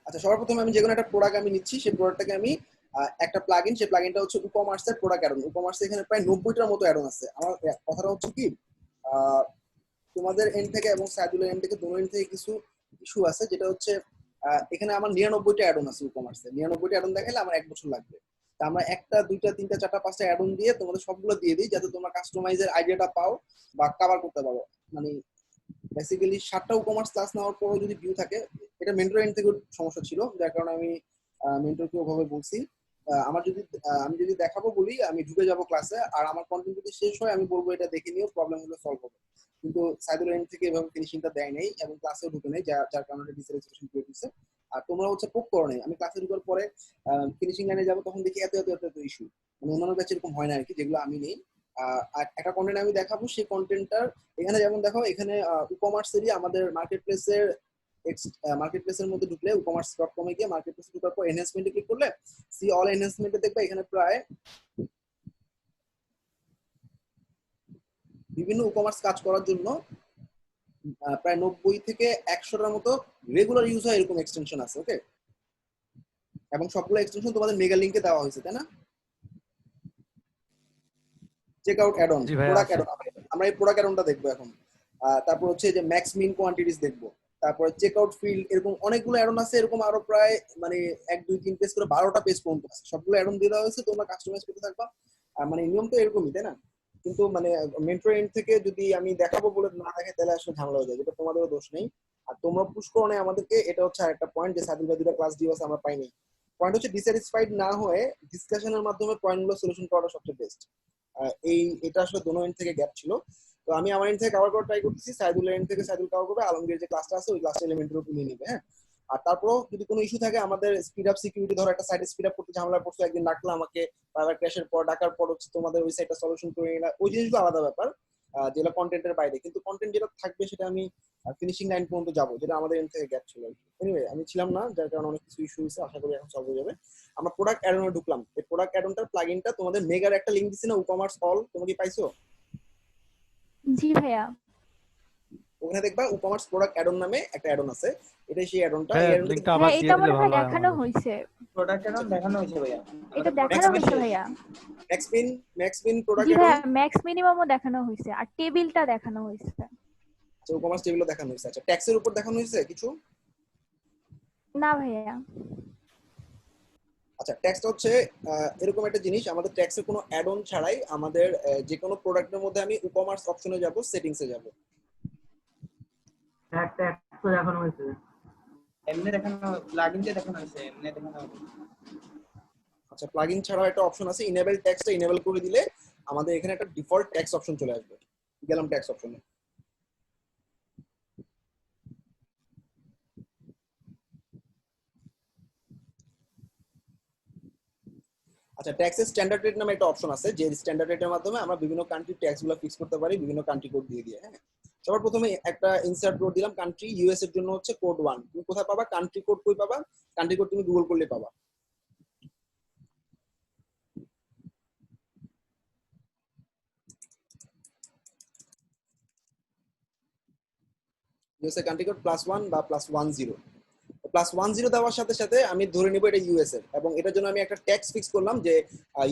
আচ্ছা, সবার প্রথমে আমি যে কোনো একটা প্রোডাক্ট আমি নিচ্ছি, সেই প্রোডাক্টটাকে আমি একটা প্লাগইন, সেই প্লাগইনটা হচ্ছে ই-কমার্সের প্রোডাক্ট অ্যাডন। ই-কমার্সে এখানে প্রায় 90টার মতো অ্যাডন আছে। আমার কথাটা হচ্ছে কি, আহ, তোমাদের এন্ড থেকে এবং সাইদুলের এন্ড থেকে দোনো এন্ড থেকে কিছু ইস্যু আছে, যেটা হচ্ছে এখানে আমার 99টা অ্যাডন আছে ই-কমার্সে। 99টা অ্যাডন দেখালে আমার 1 বছর লাগবে। তা আমরা একটা দুইটা তিনটা চারটা পাঁচটা অ্যাডন দিয়ে তোমাদের সবগুলো দিয়ে দিই, যাতে তোমরা কাস্টমাইজের আইডিয়াটা পাও বা কভার করতে পারো। মানে বেসিক্যালি 7টা ই-কমার্স ক্লাস নেওয়ার পরও যদি ভিউ থাকে, এটা মেন্টর এন্ড থেকে সমস্যা ছিল, যার কারণে আমি মেন্টরকে ওভাবে বলছি। আমার যদি আমি যদি দেখাবো বলি, আমি ঢুকে যাব ক্লাসে, আর আমার কন্টেন্ট যদি শেষ হয় আমি বলবো এটা দেখে নিও, প্রবলেম হলে সলভ হবে। কিন্তু সাইদুল এন্ড থেকে এভাবে ফিনিশিংটা দেয় নাই এবং ক্লাসেও ঢুকে নেই, যার কারণে ডিসস্যাটিসফ্যাকশন ক্রিয়েট হচ্ছে। আর তোমরা হচ্ছে পোক করো নাই। আমি ক্লাসে ঢুকার পরে ফিনিশিং লাইনে যাবো, তখন দেখি এত এত এত এত ইস্যু। মানে অন্যান্য ব্যাচে এরকম হয় না আর কি, যেগুলো আমি নেই। আর একটা কন্টেন্ট আমি দেখাবো, সেই কন্টেন্টটার এখানে যেমন দেখো, এখানে ই-কমার্সেরই আমাদের মার্কেট প্লেসের মার্কেট প্লেসের মধ্যে ঢুকলে ই-কমার্স ডট কমে গিয়ে মার্কেট প্লেসে ঢুকার পর এনহ্যান্সমেন্টে ক্লিক করলে সি অল এনহ্যান্সমেন্টে দেখবে এখানে প্রায় বিভিন্ন ই-কমার্স কাজ করার জন্য প্রায় 90 থেকে 100টার মতো রেগুলার ইউজ হয় এরকম এক্সটেনশন আছে। ওকে, এবং সবগুলো এক্সটেনশন তোমাদের মেগা লিংকে দেওয়া হয়েছে, তাই না? চেক আউট অ্যাড অন, জি ভাইয়া প্রোডাক্ট আছে। অ্যাড অন, আমরা এই প্রোডাক্ট অ্যাড অনটা দেখবো এখন। তারপর হচ্ছে যে ম্যাক্স মিন কোয়ান্টিটিস দেখবো। তারপরে চেক আউট ফিল্ড, এরকম অনেকগুলো অ্যাড অন আছে, এরকম আরো প্রায় মানে 1 2 3 পেজ করে 12টা পেজ পর্যন্ত আছে, সবগুলো অ্যাড অন দিয়ে দেওয়া হয়েছে, তোমরা কাস্টমাইজ করতে থাকবা। মানে নিয়ম তো এরকমই, তাই না? কিন্তু মানে মেন্টর এন্ড থেকে যদি আমি দেখাবো বলে না দেখে, তাহলে আসলে ঝামেলা হয়ে যায়, যেটা তোমাদেরও দোষ নেই। আর তোমরা পুশ করো না আমাদেরকে, এটা হচ্ছে আরেকটা পয়েন্ট, যে সাদিল ভাই 2টা ক্লাস দিয়ে আছে আমরা পাইনি। পয়েন্ট হচ্ছে ডিস্যাটিসফাইড না হয়ে ডিসকাশনের মাধ্যমে পয়েন্টগুলো সলিউশন করাটা সবচেয়ে বেস্ট। এটা আসলে দোনো এন্ড থেকে গ্যাপ ছিল। তো আমি আমার এন্ড থেকে কভার করার ট্রাই করতেছি, সাইদুলের এন্ড থেকে সাইদুল কভার করবে, আলমগীর যে ক্লাসটা আছে ওই ক্লাসটা এলিমেন্টের উপর নিয়ে নিবে। হ্যাঁ, আর তারপরও যদি কোনো ইস্যু থাকে, আমাদের স্পিড আপ সিকিউরিটি, ধরো একটা সাইটে স্পিড আপ করতে ঝামেলা পড়ছে, একদিন ডাকলো আমাকে, প্রাইভেট ক্র্যাশের পর ডাকার পর হচ্ছে তোমাদের ওই সাইটটা সলিউশন করে নিলা, ওই জিনিসগুলো আলাদা ব্যাপার, যেটা কন্টেন্টের বাইরে। কিন্তু কন্টেন্ট যেটা থাকবে সেটা আমি ফিনিশিং লাইন পর্যন্ত যাবো, যেটা আমাদের এন্ড থেকে গ্যাপ ছিল। এনিওয়ে, আমি ছিলাম না, যার কারণে অনেক কিছু ইস্যু হয়েছে, আশা করি এখন সলভ হয়ে যাবে। আমরা প্রোডাক্ট অ্যাডনে ঢুকলাম। এই প্রোডাক্ট অ্যাডনটার প্লাগইনটা তোমাদের মেগার একটা লিংক দিছি না, ই-কমার্স অল, তুমি কি পাইছো? জি ভাইয়া। ওখানে দেখবা ই-কমার্স প্রোডাক্ট অ্যাডন নামে একটা অ্যাডন আছে। এটাই সেই অ্যাডনটা। এই ভাইয়া অ্যাডনটাতে লিংকটা আবার হ্যাঁ, দিয়ে এটা দিলে মনে হয় ভালো হয় দেখানো আমাদের। হয়েছে। প্রোডাক্ট আচ্ছা, অ্যাকাউন্ট দেখানো হয়েছে ভাইয়া, এটা আমাদের দেখানো প্রোডাক্ট হয়েছে শেষ। ভাইয়া। ম্যাক্সমিন জি প্রোডাক্ট অ্যাডন। ভাইয়া, ম্যাক্স মিনিমামও দেখানো হয়েছে আর টেবিলটা দেখানো হয়েছে। আচ্ছা, ই-কমার্স টেবিলও দেখানো হয়েছে। আচ্ছা, ট্যাক্সের উপর দেখানো হয়েছে কিছু? না ভাইয়া। আচ্ছা, ট্যাক্সটা হচ্ছে এরকম একটা জিনিস, আমাদের ট্যাক্সের কোনো অ্যাড অন ছাড়াই আমাদের যে কোনো প্রোডাক্টের মধ্যে আমি ই-কমার্স অপশনে যাব, সেটিংসে যাব। একটা একশো দেখানো হয়েছে, এমনি দেখানো, প্লাগইন দিয়ে দেখানো হয়েছে, এমনি দেখানো হয়েছে। আচ্ছা, প্লাগইন ছাড়াও একটা অপশন আছে, ইনেবল ট্যাক্সটা ইনেবল করে দিলে আমাদের এখানে একটা ডিফল্ট ট্যাক্স অপশন চলে আসবে। গেলাম ট্যাক্স অপশনে। আচ্ছা, ট্যাক্সের স্ট্যান্ডার্ড রেট নামে একটা অপশন আছে, যে স্ট্যান্ডার্ড রেটের মাধ্যমে আমরা বিভিন্ন কান্ট্রি ট্যাক্স গুলো ফিক্স করতে পারি, বিভিন্ন কান্ট্রি কোড দিয়ে দিয়ে। হ্যাঁ, সবার প্রথমে একটা ইনসার্ট কোড দিলাম, কান্ট্রি ইউএস এর জন্য হচ্ছে কোড 1। তুমি কোথায় পাবা কান্ট্রি কোড? কই পাবা কান্ট্রি কোড? তুমি গুগল করলে পাবা। ইউএস এর কান্ট্রি কোড +1 বা +10। +10 দেওয়ার সাথে সাথে আমি ধরে নিব এটা ইউএস এর, এবং এটার জন্য আমি একটা ট্যাক্স ফিক্স করলাম যে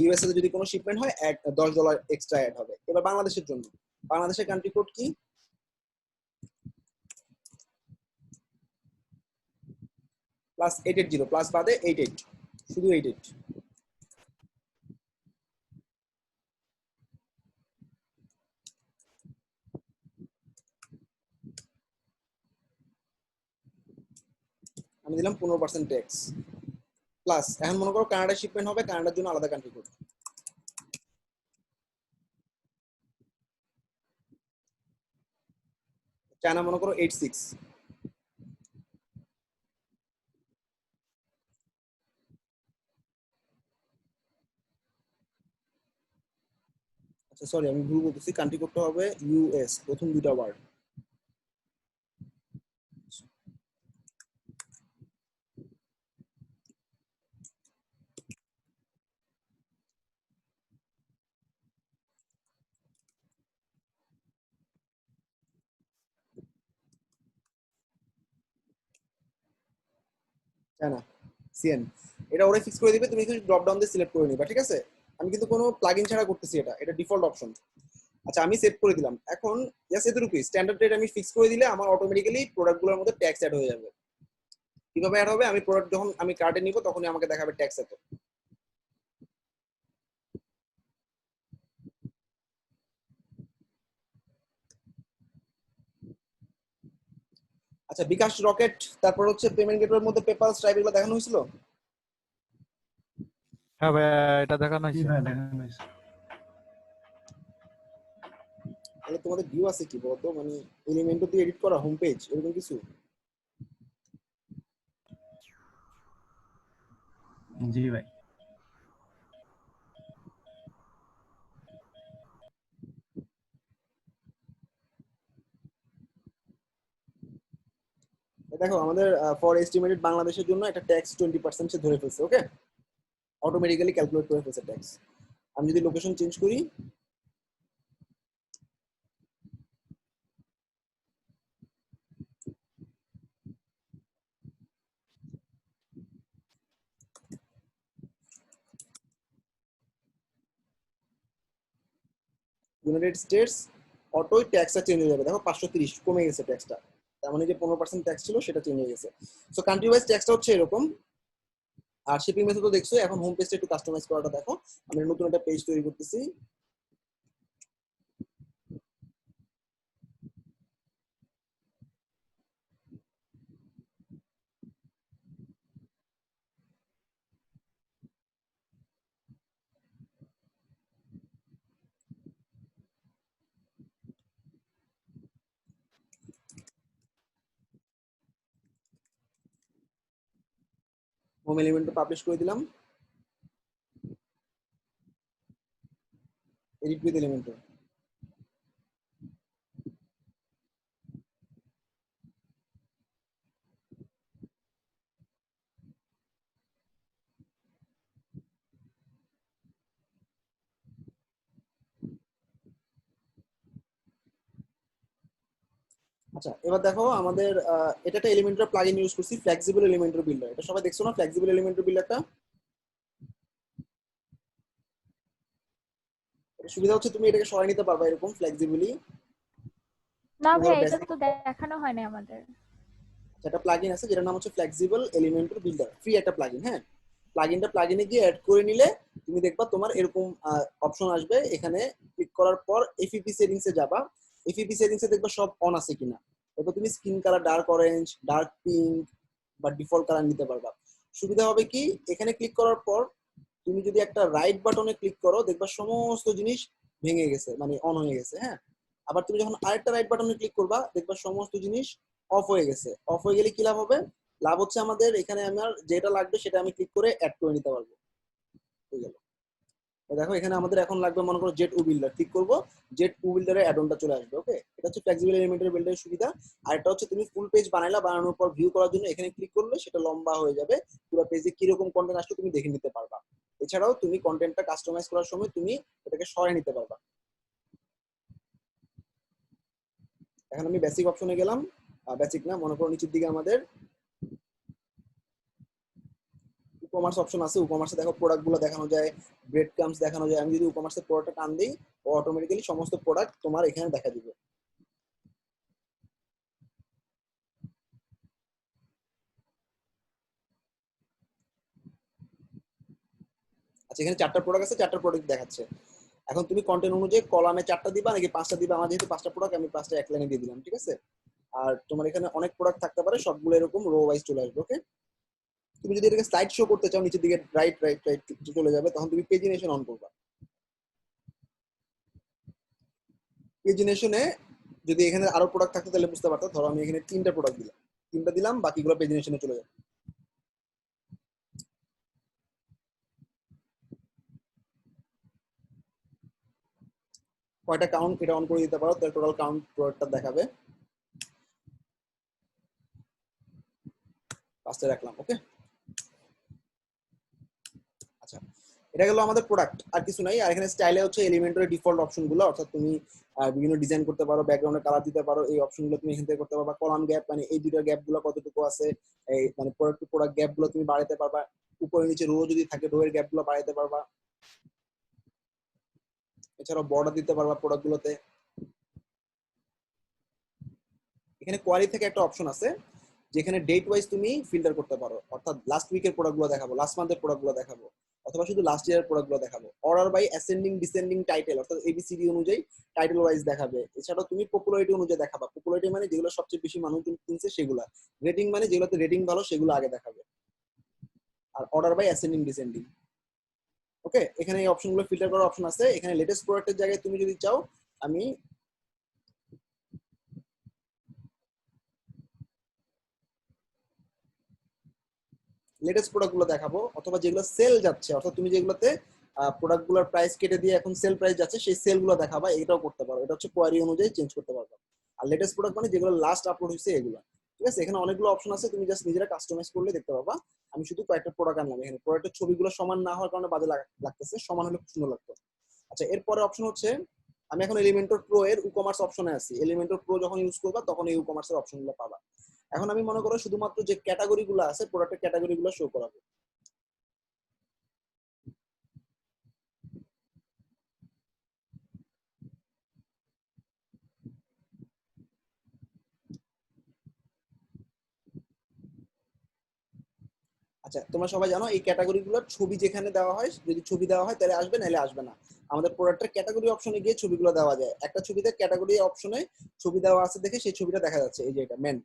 ইউএস এ যদি কোনো শিপমেন্ট হয় $10 এক্সট্রা অ্যাড হবে। এবার বাংলাদেশের জন্য, বাংলাদেশের কান্ট্রি কোড কি? +880, প্লাস বাদে 88, শুধু 88। আমি দিলাম 15% ট্যাক্স প্লাস। এখন মনে করো কানাডা শিপমেন্ট হবে, কানাডার জন্য আলাদা কান্ট্রি কোড। চায়না মনে করো 86। আচ্ছা সরি, আমি ভুল বলতেছি, কান্ট্রি কোডটা হবে ইউএস, প্রথম দুইটা ওয়ার্ড। তাই না? সিএন এটা ওরাই ফিক্স করে দিবে, তুমি শুধু ড্রপ ডাউন দিয়ে সিলেক্ট করে নিবা, ঠিক আছে? আমি কিন্তু কোনো প্লাগইন ছাড়া করতেছি, এটা এটা ডিফল্ট অপশন। আচ্ছা আমি সেভ করে দিলাম। এখন জাস্ট এতটুকুই, স্ট্যান্ডার্ড রেট আমি ফিক্স করে দিলে আমার অটোমেটিক্যালি প্রোডাক্টগুলোর মধ্যে ট্যাক্স অ্যাড হয়ে যাবে। কিভাবে অ্যাড হবে? আমি প্রোডাক্ট যখন আমি কার্ডে নিব তখনই আমাকে দেখাবে ট্যাক্স এত। আচ্ছা বিকাশ, রকেট, তারপর হচ্ছে পেমেন্ট গেটওয়ের মধ্যে পেপাল, স্ট্রাইপ এগুলো দেখানো হয়েছিল? হ্যাঁ ভাইয়া, এটা দেখানো জি হয়েছে। ভাই দেখানো হয়েছে। তাহলে তোমাদের ভিউ আছে কি বলতো, মানে এলিমেন্টও দিয়ে এডিট করা হোম পেজ এরকম কিছু? জি ভাই। দেখো আমাদের ফর এস্টিমেটেড বাংলাদেশের জন্য একটা ট্যাক্স 20% সে ধরে ফেলছে, ওকে? অটোমেটিক্যালি ক্যালকুলেট করে ফেলছে ট্যাক্স। আমি যদি লোকেশন চেঞ্জ করি, ইউনাইটেড স্টেটস, অটোই ট্যাক্সটা চেঞ্জ হয়ে যাবে। দেখো 530 কমে গেছে ট্যাক্সটা, তার মানে যে 15% ট্যাক্স ছিল সেটা চেঞ্জ হয়ে গেছে। সো কান্ট্রি ওয়াইজ ট্যাক্সটা হচ্ছে এরকম। আর শিপিং মেথডও দেখছো। এখন হোম পেজটা একটু কাস্টমাইজ করাটা দেখো। আমি নতুন একটা পেজ তৈরি করতেছি। হোম এলিমেন্টটা পাবলিশ করে দিলাম, এডিট উইথ এলিমেন্ট। আচ্ছা এবার দেখো আমাদের এটা একটা এলিমেন্টর প্লাগইন ইউজ করছি, ফ্লেক্সিবল এলিমেন্টর বিল্ডার। এটা সবাই দেখছো না, ফ্লেক্সিবল এলিমেন্টর বিল্ডারটা? এটা সুবিধা হচ্ছে তুমি এটাকে সরাই নিতে পারবা এরকম ফ্লেক্সিবলি। না তুমি ধরো ভাইয়া, এটা বেসিক তো দেখানো হয় না আমাদের। একটা প্লাগইন আছে যেটার নাম হচ্ছে ফ্লেক্সিবল এলিমেন্টর বিল্ডার, ফ্রি একটা প্লাগইন। হ্যাঁ, প্লাগইনে গিয়ে অ্যাড করে নিলে তুমি দেখবা তোমার এরকম অপশন আসবে। এখানে ক্লিক করার পর এফইপি সেটিংসে যাবা। এফইপি সেটিংসে দেখবা সব অন আছে কিনা। এরপর তুমি skin colour dark orange, dark pink বা ডিফল্ট কালার নিতে পারবা। সুবিধা হবে কি, এখানে ক্লিক করার পর তুমি যদি একটা রাইট বাটনে ক্লিক করো দেখবা সমস্ত জিনিস ভেঙে গেছে, মানে অন হয়ে গেছে। হ্যাঁ, আবার তুমি যখন আরেকটা রাইট বাটনে ক্লিক করবা দেখবা সমস্ত জিনিস অফ হয়ে গেছে। অফ হয়ে গেলে কি লাভ হবে? লাভ হচ্ছে আমাদের এখানে আমার যেটা লাগবে সেটা আমি ক্লিক করে অ্যাড করে নিতে পারবো। হয়ে গেল। দেখো এখানে আমাদের এখন লাগবে মনে করো জেট উ বিল্ডার, ক্লিক করবো, জেট উ বিল্ডারের অ্যাডনটা চলে আসবে। ওকে, এটা হচ্ছে ফ্লেক্সিবল এলিমেন্টের বিল্ডারের সুবিধা। আর এটা হচ্ছে তুমি ফুল পেজ বানাইলা, বানানোর পর ভিউ করার জন্য এখানে ক্লিক করলে সেটা লম্বা হয়ে যাবে, পুরো পেজে কিরকম কন্টেন্ট আসলে তুমি দেখে নিতে পারবা। এছাড়াও তুমি কন্টেন্টটা কাস্টমাইজ করার সময় তুমি এটাকে সরাই নিতে পারবা। এখন আমি বেসিক অপশনে গেলাম, বেসিক না, মনে করো নিচের দিকে আমাদের ই-কমার্স অপশন আছে। ই-কমার্সে দেখো প্রোডাক্ট গুলো দেখানো যায়, ব্রেড ক্রামস দেখানো যায়। আমি যদি ই-কমার্সের প্রোডাক্টটা টান দিই, ও অটোমেটিক্যালি সমস্ত প্রোডাক্ট তোমার এখানে দেখা দিবে। আচ্ছা এখানে 4টা প্রোডাক্ট আছে, 4টা প্রোডাক্ট দেখাচ্ছে। এখন তুমি কন্টেন্ট অনুযায়ী কলামে 4টা দিবা নাকি 5টা দিবা। আমার যেহেতু 5টা প্রোডাক্ট, আমি 5টা এক লাইনে দিয়ে দিলাম, ঠিক আছে? আর তোমার এখানে অনেক প্রোডাক্ট থাকতে পারে, সবগুলো এরকম রো ওয়াইজ চলে আসবে। ওকে, তুমি যদি এটাকে স্লাইড শো করতে চাও নিচের দিকে রাইট রাইট রাইট চলে যাবে, তখন তুমি পেজিনেশন অন করবা। পেজিনেশনে যদি এখানে আরো প্রোডাক্ট থাকতো তাহলে বুঝতে পারতো। ধরো আমি এখানে 3টা প্রোডাক্ট দিলাম, 3টা দিলাম, বাকিগুলো পেজিনেশনে চলে যাবে। কয়টা কাউন্ট এটা অন করে দিতে পারো, তাহলে টোটাল কাউন্ট প্রোডাক্টটা দেখাবে। 5টা রাখলাম। ওকে, আচ্ছা এটা গেল আমাদের প্রোডাক্ট, আর কিছু নাই। আর এখানে স্টাইলে হচ্ছে এলিমেন্টরের ডিফল্ট অপশন গুলো, অর্থাৎ তুমি বিভিন্ন ডিজাইন করতে পারো, ব্যাকগ্রাউন্ডে কালার দিতে পারো, এই অপশন গুলো তুমি এখান থেকে করতে পারবা। কলাম গ্যাপ মানে এই দুটো গ্যাপ গুলো কতটুকু আছে, এই মানে প্রোডাক্ট টু প্রোডাক্ট গ্যাপ গুলো তুমি বাড়াতে পারবা। উপরে নিচে রো যদি থাকে রো এর গ্যাপ গুলো বাড়াতে পারবা। এছাড়াও বর্ডার দিতে পারবা প্রোডাক্ট গুলোতে। এখানে কোয়ারি থেকে একটা অপশন আছে যেখানে ডেট ওয়াইজ তুমি ফিল্টার করতে পারো, অর্থাৎ লাস্ট উইকের প্রোডাক্ট গুলো দেখাবো, লাস্ট মান্থের প্রোডাক্ট গুলো দেখাবো, অথবা শুধু লাস্ট ইয়ারের প্রোডাক্ট গুলো দেখাবো। Order by ascending descending title, অর্থাৎ এবিসিডি অনুযায়ী টাইটেল ওয়াইজ দেখাবে। এছাড়াও তুমি পপুলারিটি অনুযায়ী দেখাবা, পপুলারিটি মানে যেগুলো সবচেয়ে বেশি মানুষ কিনছে সেগুলা। রেটিং মানে যেগুলোতে রেটিং ভালো সেগুলো আগে দেখাবে। আর অর্ডার বাই অ্যাসেন্ডিং ডিসেন্ডিং। ওকে, এখানে এই অপশনগুলো ফিল্টার করার অপশন আছে। এখানে লেটেস্ট প্রোডাক্টের জায়গায় তুমি যদি চাও আমি লেটেস্ট প্রোডাক্ট গুলো দেখাবো, অথবা যেগুলো সেল যাচ্ছে, অর্থাৎ তুমি যেগুলোতে প্রোডাক্ট গুলোর প্রাইস কেটে দিয়ে এখন সেল প্রাইস যাচ্ছে সেই সেল গুলো দেখাবা, এটাও করতে পারো। এটা হচ্ছে কোয়ারি অনুযায়ী চেঞ্জ করতে পারবে। আর লেটেস্ট প্রোডাক্ট মানে যেগুলো লাস্ট আপলোড হয়েছে এগুলো। ঠিক আছে, এখানে অনেকগুলো অপশন আছে, তুমি জাস্ট নিজেরা কাস্টমাইজ করলে দেখতে পাবা। আমি শুধু কয়েকটা প্রোডাক্ট আনলাম, এখানে প্রোডাক্টের ছবিগুলো সমান না হওয়ার কারণে বাজে লাগতেছে, সমান হলে খুব সুন্দর লাগতো। আচ্ছা, এরপরে অপশন হচ্ছে আমি এখন এলিমেন্টর প্রো এর ই কমার্স অপশনে আছি। এলিমেন্টর প্রো যখন ইউজ করবা তখন এই ই কমার্সের অপশনগুলো পাবা। এখন আমি মনে করো শুধুমাত্র যে ক্যাটাগরি গুলো আছে প্রোডাক্টের ক্যাটাগরি গুলো শো করাবো। আচ্ছা, তোমরা সবাই জানো এই ক্যাটাগরি গুলোর ছবি যেখানে দেওয়া হয়, যদি ছবি দেওয়া হয় তাহলে আসবে, নাহলে আসবে না। আমাদের প্রোডাক্টের ক্যাটাগরি অপশনে গিয়ে ছবিগুলো দেওয়া যায়। একটা ছবিতে ক্যাটাগরি অপশনে ছবি দেওয়া আছে দেখে সেই ছবিটা দেখা যাচ্ছে, এই যে এটা মেন।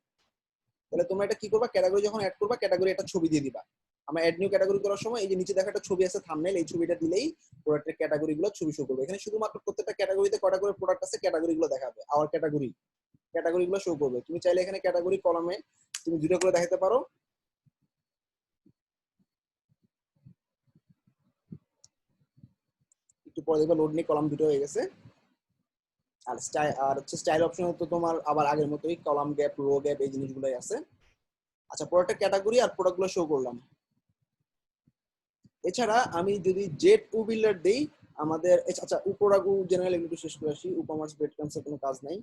তাহলে তোমরা এটা কি করবা, ক্যাটাগরি যখন অ্যাড করবা ক্যাটাগরি একটা ছবি দিয়ে দিবা। আমরা অ্যাড নিউ ক্যাটাগরি করার সময় এই যে নিচে দেখা একটা ছবি আছে থাম্বনেল, এই ছবিটা দিলেই প্রোডাক্টের ক্যাটাগরি গুলো ছবি শো করবে। এখানে শুধুমাত্র প্রত্যেকটা ক্যাটাগরিতে কটা করে প্রোডাক্ট আছে ক্যাটাগরি গুলো দেখাবে, আওয়ার ক্যাটাগরি গুলো শো করবে। তুমি চাইলে এখানে ক্যাটাগরি কলামে তুমি দুটো করে দেখাতে পারো। একটু পরে দেখবে লোড নিয়ে কলাম দুটো হয়ে গেছে। আর স্টাইল আর হচ্ছে স্টাইল অপশনে তো তোমার আবার আগের মতোই কলাম গ্যাপ রো গ্যাপ এই জিনিসগুলোই আছে। আচ্ছা, প্রোডাক্টের ক্যাটাগরি আর প্রোডাক্টগুলো শো করলাম। এছাড়া আমি যদি জেট উ বিল্ডার দেই আমাদের, আচ্ছা প্রোডাক্ট জেনারেল এগুলো শেষ করে আসি। কমার্স বেড কনসেপ্ট কোনো কাজ নাই।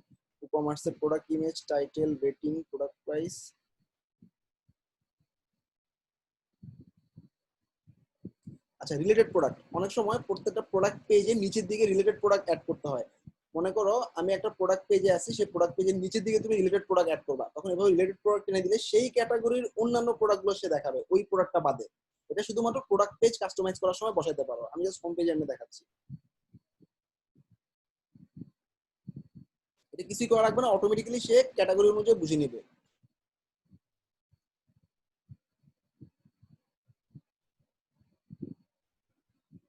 কমার্সের product image title rating product price. আচ্ছা, রিলেটেড প্রোডাক্ট, অনেক সময় প্রত্যেকটা প্রোডাক্ট পেজে নিচের দিকে রিলেটেড প্রোডাক্ট অ্যাড করতে হয়। মনে করো আমি একটা প্রোডাক্ট পেজে আছি, সেই প্রোডাক্ট পেজের নিচের দিকে তুমি রিলেটেড প্রোডাক্ট অ্যাড করবা, তখন এভাবে রিলেটেড প্রোডাক্ট এনে দিলে সেই ক্যাটাগরির অন্যান্য প্রোডাক্টগুলো সে দেখাবে ওই প্রোডাক্টটা বাদে। এটা শুধুমাত্র প্রোডাক্ট পেজ কাস্টমাইজ করার সময় বসাইতে পারো। আমি জাস্ট হোম পেজে এনে দেখাচ্ছি। এটা কিছুই করা লাগবে না, অটোমেটিক্যালি সে ক্যাটাগরি অনুযায়ী বুঝে নিবে।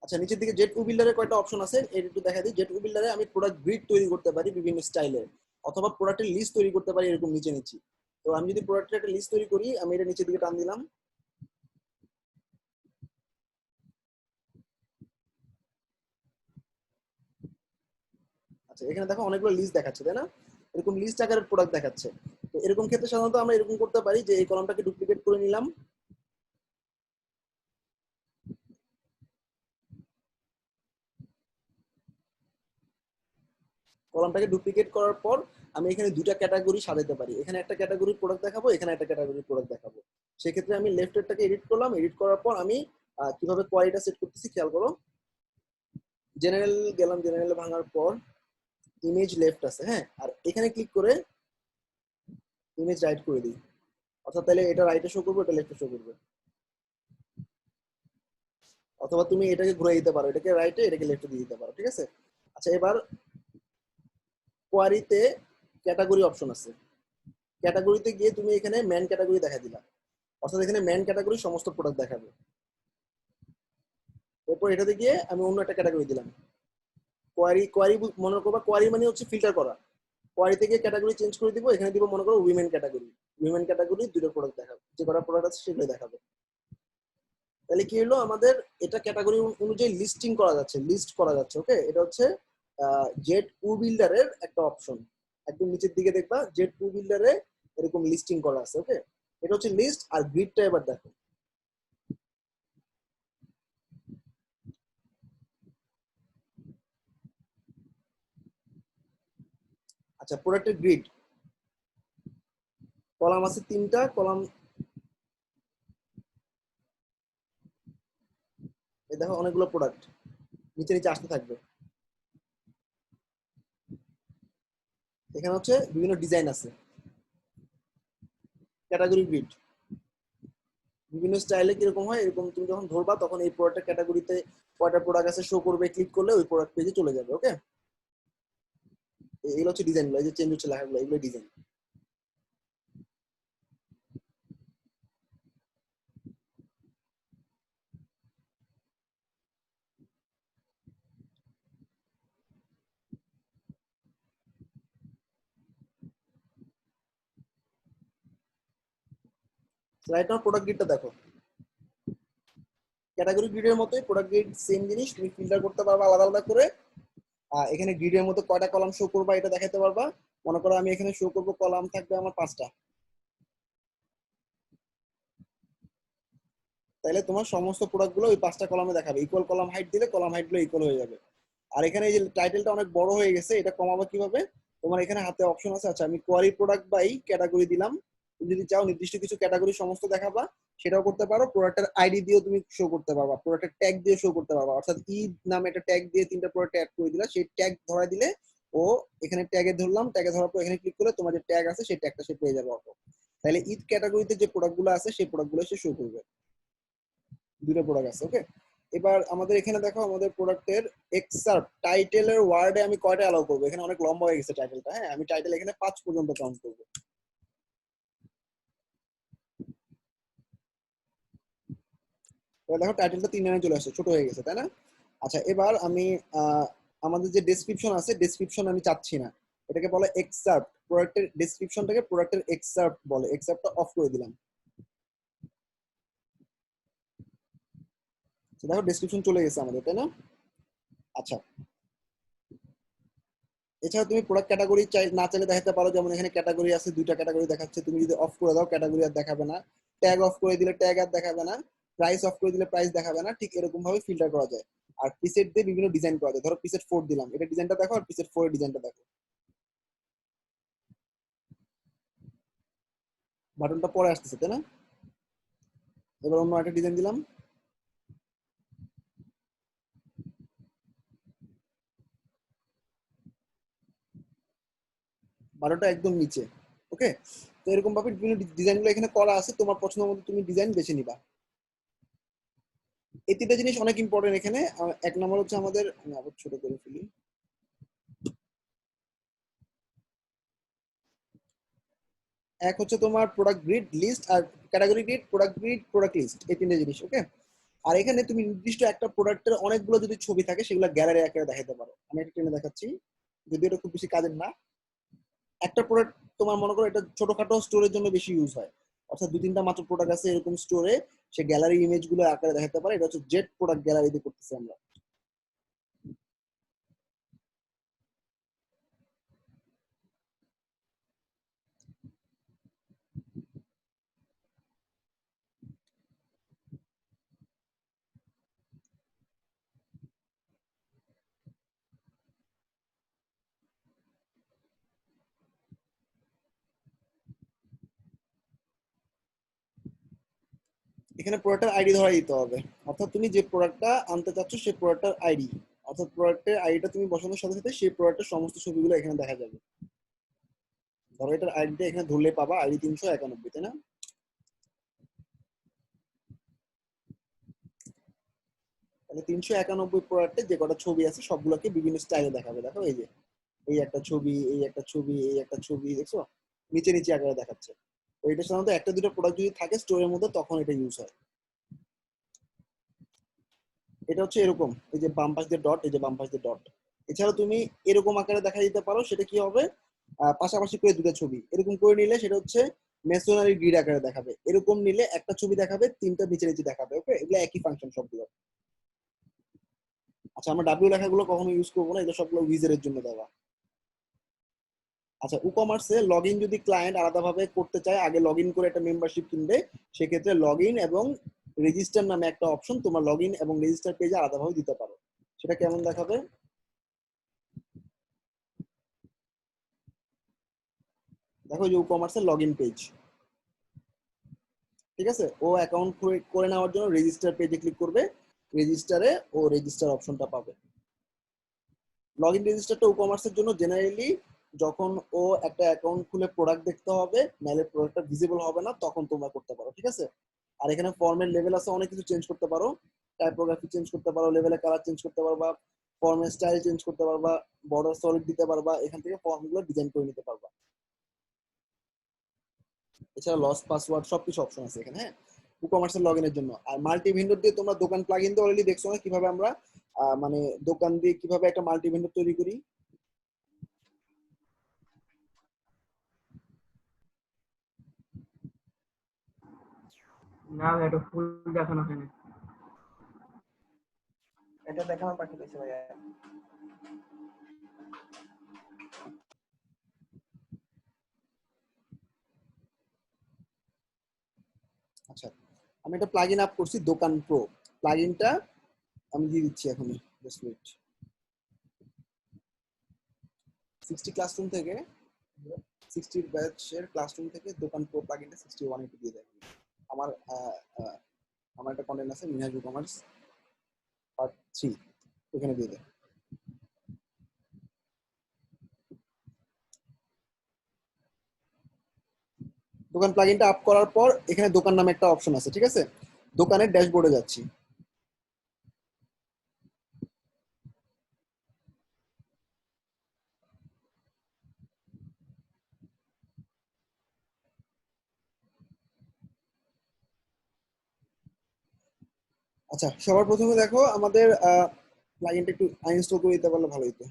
আচ্ছা, নিচের দিকে জেট উ বিল্ডারের কয়টা অপশন আছে এটা একটু দেখা দিই। জেট উ বিল্ডারে আমি প্রোডাক্ট গ্রিড তৈরি করতে পারি বিভিন্ন স্টাইলের, অথবা প্রোডাক্টের লিস্ট তৈরি করতে পারি এরকম নিচে নিচে। তো আমি যদি প্রোডাক্টের একটা লিস্ট তৈরি করি, আমি এটা নিচের দিকে টান দিলাম। আচ্ছা, এখানে দেখো অনেকগুলো লিস্ট দেখাচ্ছে, তাই না? এরকম লিস্ট আকারের প্রোডাক্ট দেখাচ্ছে। তো এরকম ক্ষেত্রে সাধারণত আমরা এরকম করতে পারি যে এই কলামটাকে ডুপ্লিকেট করে নিলাম। কলামটাকে ডুপ্লিকেট করার পর আমি এখানে দুটা ক্যাটাগরি সাজাতে পারি। এখানে একটা ক্যাটাগরি প্রোডাক্ট দেখাবো, এখানে একটা ক্যাটাগরি প্রোডাক্ট দেখাবো। সেক্ষেত্রে আমি লেফট এরটাকে এডিট করলাম, এডিট করার পর আমি কিভাবে কোয়ালিটা সেট করতেছি খেয়াল করো। জেনারেল গেলাম, জেনারেল ভাঙার পর ইমেজ লেফট আছে, হ্যাঁ, আর এখানে ক্লিক করে ইমেজ রাইট করে দিই, অর্থাৎ তাহলে এটা রাইটে শো করবে, এটা লেফটে শো করবে। অথবা তুমি এটাকে ঘুরে দিতে পারো, এটাকে রাইটে এটাকে লেফটে দিয়ে দিতে পারো। ঠিক আছে, আচ্ছা এবার কোয়ারিতে ক্যাটাগরি অপশন আছে। ক্যাটাগরিতে গিয়ে তুমি এখানে ম্যান ক্যাটাগরি দেখা দিলা, অর্থাৎ এখানে ম্যান ক্যাটাগরি সমস্ত প্রোডাক্ট দেখাবে। এরপর এটাতে গিয়ে আমি অন্য একটা ক্যাটাগরি দিলাম কোয়ারি। কোয়ারি মনে করবা কোয়ারি মানে হচ্ছে ফিল্টার করা। কোয়ারি থেকে ক্যাটাগরি চেঞ্জ করে দিব, এখানে দিব মনে করো উইমেন ক্যাটাগরি। উইমেন ক্যাটাগরি দুটো প্রোডাক্ট দেখাবে, যে কটা প্রোডাক্ট আছে সেগুলো দেখাবে। তাহলে কি হলো, আমাদের এটা ক্যাটাগরি অনুযায়ী লিস্টিং করা যাচ্ছে, লিস্ট করা যাচ্ছে। ওকে, এটা হচ্ছে জেট উ বিল্ডারের একটা অপশন। একদম নিচের দিকে দেখবা জেট উ বিল্ডারে এরকম লিস্টিং করা আছে। ওকে, এটা হচ্ছে লিস্ট। আর গ্রিডটা এবার দেখো, আচ্ছা, প্রোডাক্টের গ্রিড কলাম আছে 3টা কলাম। এই দেখো অনেকগুলো প্রোডাক্ট নিচে নিচে আসতে থাকবে। এখানে হচ্ছে বিভিন্ন ডিজাইন আছে, ক্যাটাগরি গ্রিড বিভিন্ন স্টাইলে কিরকম হয় এরকম তুমি যখন ধরবা তখন এই প্রোডাক্টের ক্যাটাগরিতে কয়টা প্রোডাক্ট আছে শো করবে, ক্লিক করলে ওই প্রোডাক্ট পেজে চলে যাবে। ওকে, এগুলো হচ্ছে ডিজাইনগুলো, এই যে চেঞ্জ হচ্ছে লেখাগুলো, এগুলো ডিজাইন। রাইট নাও প্রোডাক্ট গ্রিডটা দেখো, ক্যাটাগরি গ্রিডের মতোই প্রোডাক্ট গ্রিড সেম জিনিস, তুমি ফিল্টার করতে পারবা আলাদা আলাদা করে। এখানে গ্রিডের মতো কয়টা কলাম শো করবা এটা দেখাতে পারবা। মনে করো আমি এখানে শো করবো কলাম থাকবে আমার 5টা, তাহলে তোমার সমস্ত প্রোডাক্ট গুলো ওই 5টা কলামে দেখাবে। ইকুয়াল কলাম হাইট দিলে কলাম হাইট গুলো ইকুয়াল হয়ে যাবে। আর এখানে এই যে টাইটেলটা অনেক বড় হয়ে গেছে, এটা কমাবো কিভাবে? তোমার এখানে হাতে অপশন আছে। আচ্ছা, আমি কোয়ারি প্রোডাক্ট বাই ক্যাটাগরি দিলাম। তুমি যদি চাও নির্দিষ্ট কিছু ক্যাটাগরি সমস্ত দেখাবা সেটাও করতে পারো। প্রোডাক্টের আইডি দিয়েও তুমি শো করতে পারবা, প্রোডাক্টের ট্যাগ দিয়ে শো করতে পারবা। অর্থাৎ ই নামে একটা ট্যাগ দিয়ে 3টা প্রোডাক্ট অ্যাড করে দিলা, সেই ট্যাগ ধরা দিলে ও এখানে ট্যাগে ধরলাম, ট্যাগে ধরার পর এখানে ক্লিক করলে তোমার যে ট্যাগ আছে সেই ট্যাগটা সে পেয়ে যাবে অটো। তাহলে ঈদ ক্যাটাগরিতে যে প্রোডাক্টগুলো আছে সেই প্রোডাক্টগুলো সে শো করবে। 2টা প্রোডাক্ট আছে। ওকে, এবার আমাদের এখানে দেখো আমাদের প্রোডাক্টের এক্সার্ট টাইটেলের ওয়ার্ডে আমি কয়টা অ্যালাউ করবো। এখানে অনেক লম্বা হয়ে গেছে টাইটেলটা। হ্যাঁ, আমি টাইটেল এখানে 5 পর্যন্ত কাউন্ট করবো। এবার দেখো টাইটেলটা 3 লাইনে চলে আসছে, ছোট হয়ে গেছে তাই না? আচ্ছা, এবার আমি আমাদের যে ডেসক্রিপশন আছে ডেসক্রিপশন আমি চাচ্ছি না, এটাকে বলে এক্সার্ট। প্রোডাক্টের ডেসক্রিপশনটাকে প্রোডাক্টের এক্সার্ট বলে, এক্সার্টটা অফ করে দিলাম। দেখো ডেসক্রিপশন চলে গেছে আমাদের, তাই না? আচ্ছা, এছাড়া তুমি প্রোডাক্ট ক্যাটাগরি না চাইলে দেখাতে পারো। যেমন এখানে ক্যাটাগরি আছে, 2টা ক্যাটাগরি দেখাচ্ছে, তুমি যদি অফ করে দাও ক্যাটাগরি আর দেখাবে না। ট্যাগ অফ করে দিলে ট্যাগ আর দেখাবে না। প্রাইস অফ করে দিলে প্রাইস দেখাবে না। ঠিক এরকম ভাবে ফিল্টার করা যায়। আর প্রিসেট দিয়ে বিভিন্ন ডিজাইন করা যায়। ধরো প্রিসেট 4 দিলাম, এটা ডিজাইনটা দেখো, আর প্রিসেট 4 এর ডিজাইনটা দেখো। বাটনটা পরে আসতেছে তাই না? এবার অন্য একটা ডিজাইন দিলাম, বাটনটা একদম নিচে। ওকে, তো এরকম ভাবে বিভিন্ন ডিজাইনগুলো এখানে করা আছে, তোমার পছন্দ মতো তুমি ডিজাইন বেছে নিবা। এই 3টা জিনিস অনেক ইম্পর্টেন্ট এখানে। এক নম্বর হচ্ছে আমাদের, আমি আবার ছোট করে ফেলি। এক হচ্ছে তোমার প্রোডাক্ট গ্রিড লিস্ট, আর category grid, product grid, product list, এই 3টে জিনিস। ওকে, আর এখানে তুমি নির্দিষ্ট একটা প্রোডাক্টের অনেকগুলো যদি ছবি থাকে সেগুলো গ্যালারি আকারে দেখাতে পারো। আমি একটা টেনে দেখাচ্ছি, যদি এটা খুব বেশি কাজের না। একটা প্রোডাক্ট তোমার মনে করো এটা ছোটখাটো স্টোরের জন্য বেশি ইউজ হয়, অর্থাৎ 2-3টা মাত্র প্রোডাক্ট আছে এরকম স্টোরে, সে গ্যালারি ইমেজ গুলো আকারে দেখাতে পারে। এটা হচ্ছে জেট প্রোডাক্ট গ্যালারি দিয়ে করতেছি আমরা। এখানে প্রোডাক্টের আইডি ধরা দিতে হবে, অর্থাৎ তুমি যে প্রোডাক্টটা আনতে চাচ্ছ সেই প্রোডাক্টের আইডি, অর্থাৎ প্রোডাক্টের আইডিটা তুমি বসানোর সাথে সাথে সেই প্রোডাক্টের সমস্ত ছবিগুলো এখানে দেখা যাবে। ধরো এটার আইডিটা এখানে ধরলে পাবা আইডি 391, তাই না? তাহলে 391 প্রোডাক্টে যে কটা ছবি আছে সবগুলোকে বিভিন্ন স্টাইলে দেখাবে। দেখো এই যে এই একটা ছবি, এই একটা ছবি, এই একটা ছবি, দেখছো নিচে নিচে আকারে দেখাচ্ছে। তো এটা সাধারণত 1-2টা প্রোডাক্ট যদি থাকে স্টোরের মধ্যে তখন এটা ইউজ হয়। এটা হচ্ছে এরকম, এই যে বাম পাশ দিয়ে ডট, এই যে বাম পাশ দিয়ে ডট। এছাড়া তুমি এরকম আকারে দেখা দিতে পারো, সেটা কি হবে? পাশাপাশি করে 2টা ছবি এরকম করে নিলে সেটা হচ্ছে মেসোনারি গ্রিড আকারে দেখাবে। এরকম নিলে একটা ছবি দেখাবে, 3টা নিচে নিচে দেখাবে। ওকে, এগুলো একই ফাংশন সবগুলো। আচ্ছা, আমরা ডাব্লিউ লেখাগুলো কখনো ইউজ করবো না, এগুলো সবগুলো উইজারের জন্য দেওয়া। আচ্ছা, ই-কমার্সে লগ ইন যদি ক্লায়েন্ট আলাদাভাবে করতে চায়, আগে লগ ইন করে একটা মেম্বারশিপ কিনবে, সেক্ষেত্রে লগ ইন এবং রেজিস্টার নামে একটা অপশন তোমার লগ ইন এবং রেজিস্টার পেজে আলাদাভাবে দিতে পারো। সেটা কেমন দেখাবে? দেখো যে কমার্সের লগ ইন পেজ, ঠিক আছে? ও অ্যাকাউন্ট করে নেওয়ার জন্য রেজিস্টার পেজে ক্লিক করবে, রেজিস্টারে ও রেজিস্টার অপশনটা পাবে। লগ ইন রেজিস্টারটা ই কমার্সের জন্য জেনারেলি যখন ও একটা অ্যাকাউন্ট খুলে প্রোডাক্ট দেখতে হবে, নাহলে প্রোডাক্টটা ভিজিবল হবে না, তখন তোমরা করতে পারো, ঠিক আছে? আর এখানে ফর্মের লেভেল আছে, অনেক কিছু চেঞ্জ করতে পারো, টাইপোগ্রাফি চেঞ্জ করতে পারো, লেভেলের কালার চেঞ্জ করতে পারবা, ফর্মের স্টাইল চেঞ্জ করতে পারবা, বর্ডার সলিড দিতে পারবা, এখান থেকে ফর্মগুলো ডিজাইন করে নিতে পারবা। এছাড়া লস পাসওয়ার্ড সবকিছু অপশন আছে এখানে, হ্যাঁ, ই কমার্সের লগ ইনের জন্য। আর মাল্টি ভেন্ডর দিয়ে তোমরা দোকান প্লাগ ইন দিয়ে অলরেডি দেখছো না কিভাবে আমরা মানে দোকান দিয়ে কিভাবে একটা মাল্টি ভেন্ডর তৈরি করি। না ভাই, এটা ফুল দেখানো হয়নি। এটা দেখানো বাকি রয়েছে ভাইয়া। আচ্ছা, আমি একটা প্লাগ ইন আপ করছি, দোকান প্রো প্লাগ ইনটা আমি দিয়ে দিচ্ছি এখনই, জাস্ট ওয়েট। 60 ক্লাসরুম থেকে 60 ব্যাচের ক্লাসরুম থেকে দোকান প্রো প্লাগ ইনটা 61 এ দিয়ে দেয়। আমার আমার একটা কন্টেন্ট আছে মিনহাজ ই কমার্স পার্ট 3, ওখানে দিয়ে দেয়। দোকান প্লাগইনটা আপ করার পর এখানে দোকান নামে একটা অপশন আছে, ঠিক আছে? দোকানের ড্যাশবোর্ডে যাচ্ছি। আচ্ছা, সবার প্রথমে দেখো আমাদের প্লাগইনটা একটু আনইনস্টল করে দিতে পারলে ভালো হতো।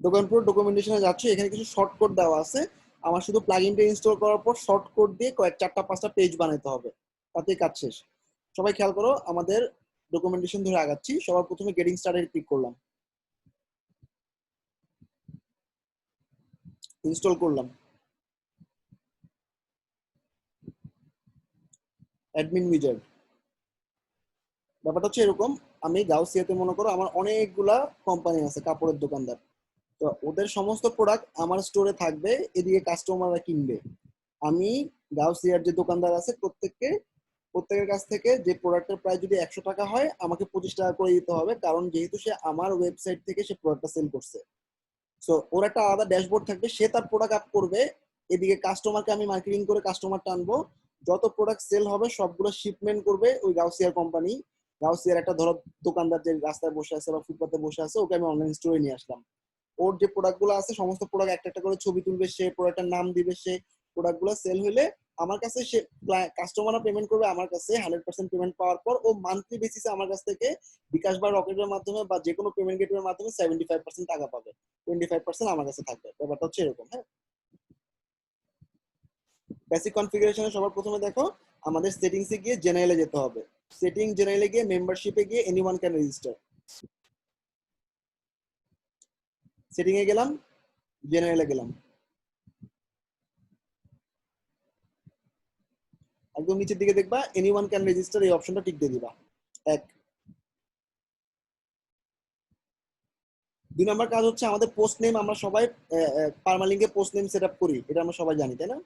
দোকান প্রো ডকুমেন্টেশনে যাচ্ছি, এখানে কিছু শর্ট কোড দেওয়া আছে। আমার শুধু প্লাগইনটা ইনস্টল করার পর শর্ট কোড দিয়ে কয়েক 4টা 5টা পেজ বানাতে হবে, তাতেই কাজ শেষ। সবাই খেয়াল করো, আমাদের ডকুমেন্টেশন ধরে আগাচ্ছি। সবার প্রথমে গেটিং স্টার্টেড ক্লিক করলাম, ইনস্টল করলাম। অ্যাডমিন উইজার্ড, ব্যাপারটা হচ্ছে এরকম, আমি গাউসিয়াতে মনে করো আমার অনেকগুলা কোম্পানি আছে, কাপড়ের দোকানদার, তো ওদের সমস্ত প্রোডাক্ট আমার স্টোরে থাকবে, এদিকে কাস্টমাররা কিনবে। আমি গাউসিয়ার যে দোকানদার আছে প্রত্যেকের কাছ থেকে যে প্রোডাক্টের প্রাইস যদি 100 টাকা হয়, আমাকে 25 টাকা করে দিতে হবে, কারণ যেহেতু সে আমার ওয়েবসাইট থেকে সে প্রোডাক্টটা সেল করছে। সো ওর একটা আলাদা ড্যাশবোর্ড থাকবে, সে তার প্রোডাক্ট আপ করবে, এদিকে কাস্টমারকে আমি মার্কেটিং করে কাস্টমার টানবো, যত প্রোডাক্ট সেল হবে সবগুলো শিপমেন্ট করবে ওই গাউসিয়ার কোম্পানি। গাউসিয়ার একটা ধরো দোকানদার যে রাস্তায় বসে আছে বা ফুটপাতে বসে আছে, ওকে আমি অনলাইন স্টোরে নিয়ে আসলাম। ওর যে প্রোডাক্ট গুলো আছে সমস্ত প্রোডাক্ট একটা একটা করে ছবি তুলবে, সে প্রোডাক্টের নাম দিবে, সে প্রোডাক্ট গুলো সেল হলে আমার কাছে সে কাস্টমাররা পেমেন্ট করবে আমার কাছে। 100% পেমেন্ট পাওয়ার পর ও মান্থলি বেসিসে আমার কাছ থেকে বিকাশ বা রকেটের মাধ্যমে বা যে কোনো পেমেন্ট গেটওয়ের মাধ্যমে 75% টাকা পাবে, 25% আমার কাছে থাকবে। ব্যাপারটা হচ্ছে এরকম, হ্যাঁ। বেসিক কনফিগারেশনে সবার প্রথমে দেখো আমাদের সেটিংসে গিয়ে জেনারেলে যেতে হবে। সেটিং জেনারেলে গিয়ে মেম্বারশিপে গিয়ে এনিওয়ান ক্যান রেজিস্টার, সেটিং এ গেলাম, জেনারেলে গেলাম, একদম নিচের দিকে দেখবা এনিওয়ান ক্যান রেজিস্টার, এই অপশনটা টিক দিয়ে দিবা। 2 নম্বর কাজ হচ্ছে আমাদের পোস্ট নেম, আমরা সবাই পার্মালিঙ্কে পোস্ট নেম সেট আপ করি, এটা আমরা সবাই জানি, তাই না?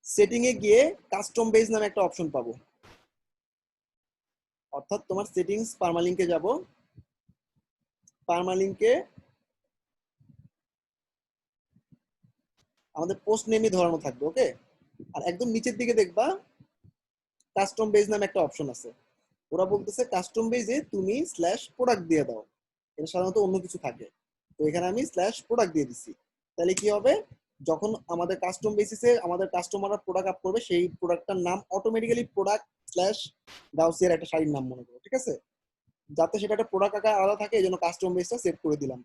সেটিং এ গিয়ে কাস্টম বেজ নামে একটা অপশন পাবো, অর্থাৎ তোমার সেটিংস পার্মালিঙ্কে যাব, পার্মালিঙ্কে আমাদের পোস্ট নেমই ধরানো থাকবে, ওকে। আর একদম নিচের দিকে দেখবা কাস্টম বেজ নামে একটা অপশন আছে, ওরা বলতেছে কাস্টম বেজে তুমি স্ল্যাশ প্রোডাক্ট দিয়ে দাও, এটা সাধারণত অন্য কিছু থাকে। তো এখানে আমি স্ল্যাশ প্রোডাক্ট দিয়ে দিচ্ছি। তাহলে কি হবে, যখন আমাদের কাস্টম বেসিসে আমাদের কাস্টমাররা প্রোডাক্ট আপ করবে, সেই প্রোডাক্টটার নাম অটোমেটিক্যালি প্রোডাক্ট স্ল্যাশ গাউসিয়ার একটা শাড়ির নাম মনে করো, ঠিক আছে? যাতে সেটা একটা প্রোডাক্ট আকারে আলাদা থাকে, এই জন্য কাস্টম বেসটা সেভ করে দিলাম।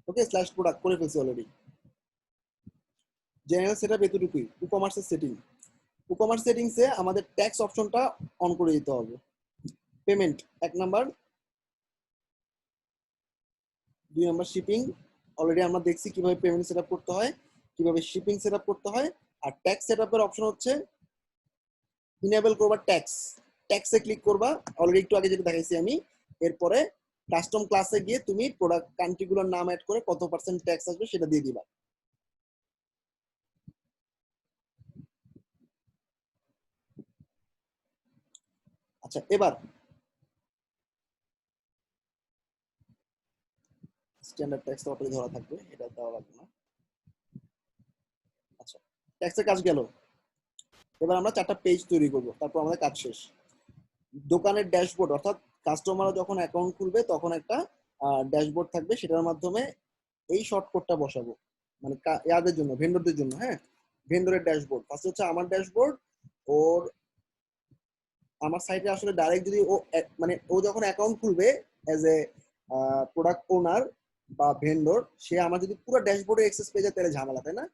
ওকে, স্ল্যাশ প্রোডাক্ট করে ফেলছি অলরেডি। জেনারেল সেটআপ এতটুকুই। ই-কমার্সের সেটিং, ই-কমার্স সেটিংসে আমাদের ট্যাক্স অপশনটা অন করে দিতে হবে। Payment 1 number, 2 number shipping. Already আমরা দেখছি কিভাবে পেমেন্ট সেটআপ করতে হয়, কিভাবে শিপিং সেটআপ করতে হয়। আর ট্যাক্স সেটআপের অপশন হচ্ছে ইনেবল করবা ট্যাক্স, ট্যাক্সে ক্লিক করবা, অলরেডি একটু আগে যেটা দেখাইছি আমি। এরপরে কাস্টম ক্লাসে গিয়ে তুমি প্রোডাক্ট কান্ট্রিগুলোর নাম অ্যাড করে কত পার্সেন্ট ট্যাক্স আসবে সেটা দিয়ে দিবা। আচ্ছা, এবার স্ট্যান্ডার্ড ট্যাক্স অটোই ধরা থাকবে, এটা দেওয়া লাগবে না। আচ্ছা, ট্যাক্সের কাজ গেল। এবার আমরা 4টা পেজ তৈরি করব, তারপর আমাদের কাজ শেষ। দোকানের ড্যাশবোর্ড, অর্থাৎ কাস্টমার যখন অ্যাকাউন্ট খুলবে তখন একটা ড্যাশবোর্ড থাকবে, সেটার মাধ্যমে এই শর্টকাটটা বসাবো, মানে ইয়াদের জন্য, ভেন্ডরদের জন্য। হ্যাঁ, ভেন্ডরের ড্যাশবোর্ড ফার্স্ট হচ্ছে আমার ড্যাশবোর্ড। ওর আমার সাইটে আসলে ডাইরেক্ট যদি ও মানে ও যখন অ্যাকাউন্ট খুলবে অ্যাজ এ প্রোডাক্ট ওনার বা ভেন্ডর, সে আমার যদি পুরো ড্যাশবোর্ডে অ্যাক্সেস পেয়ে যায় তাহলে ঝামেলা, তাই না?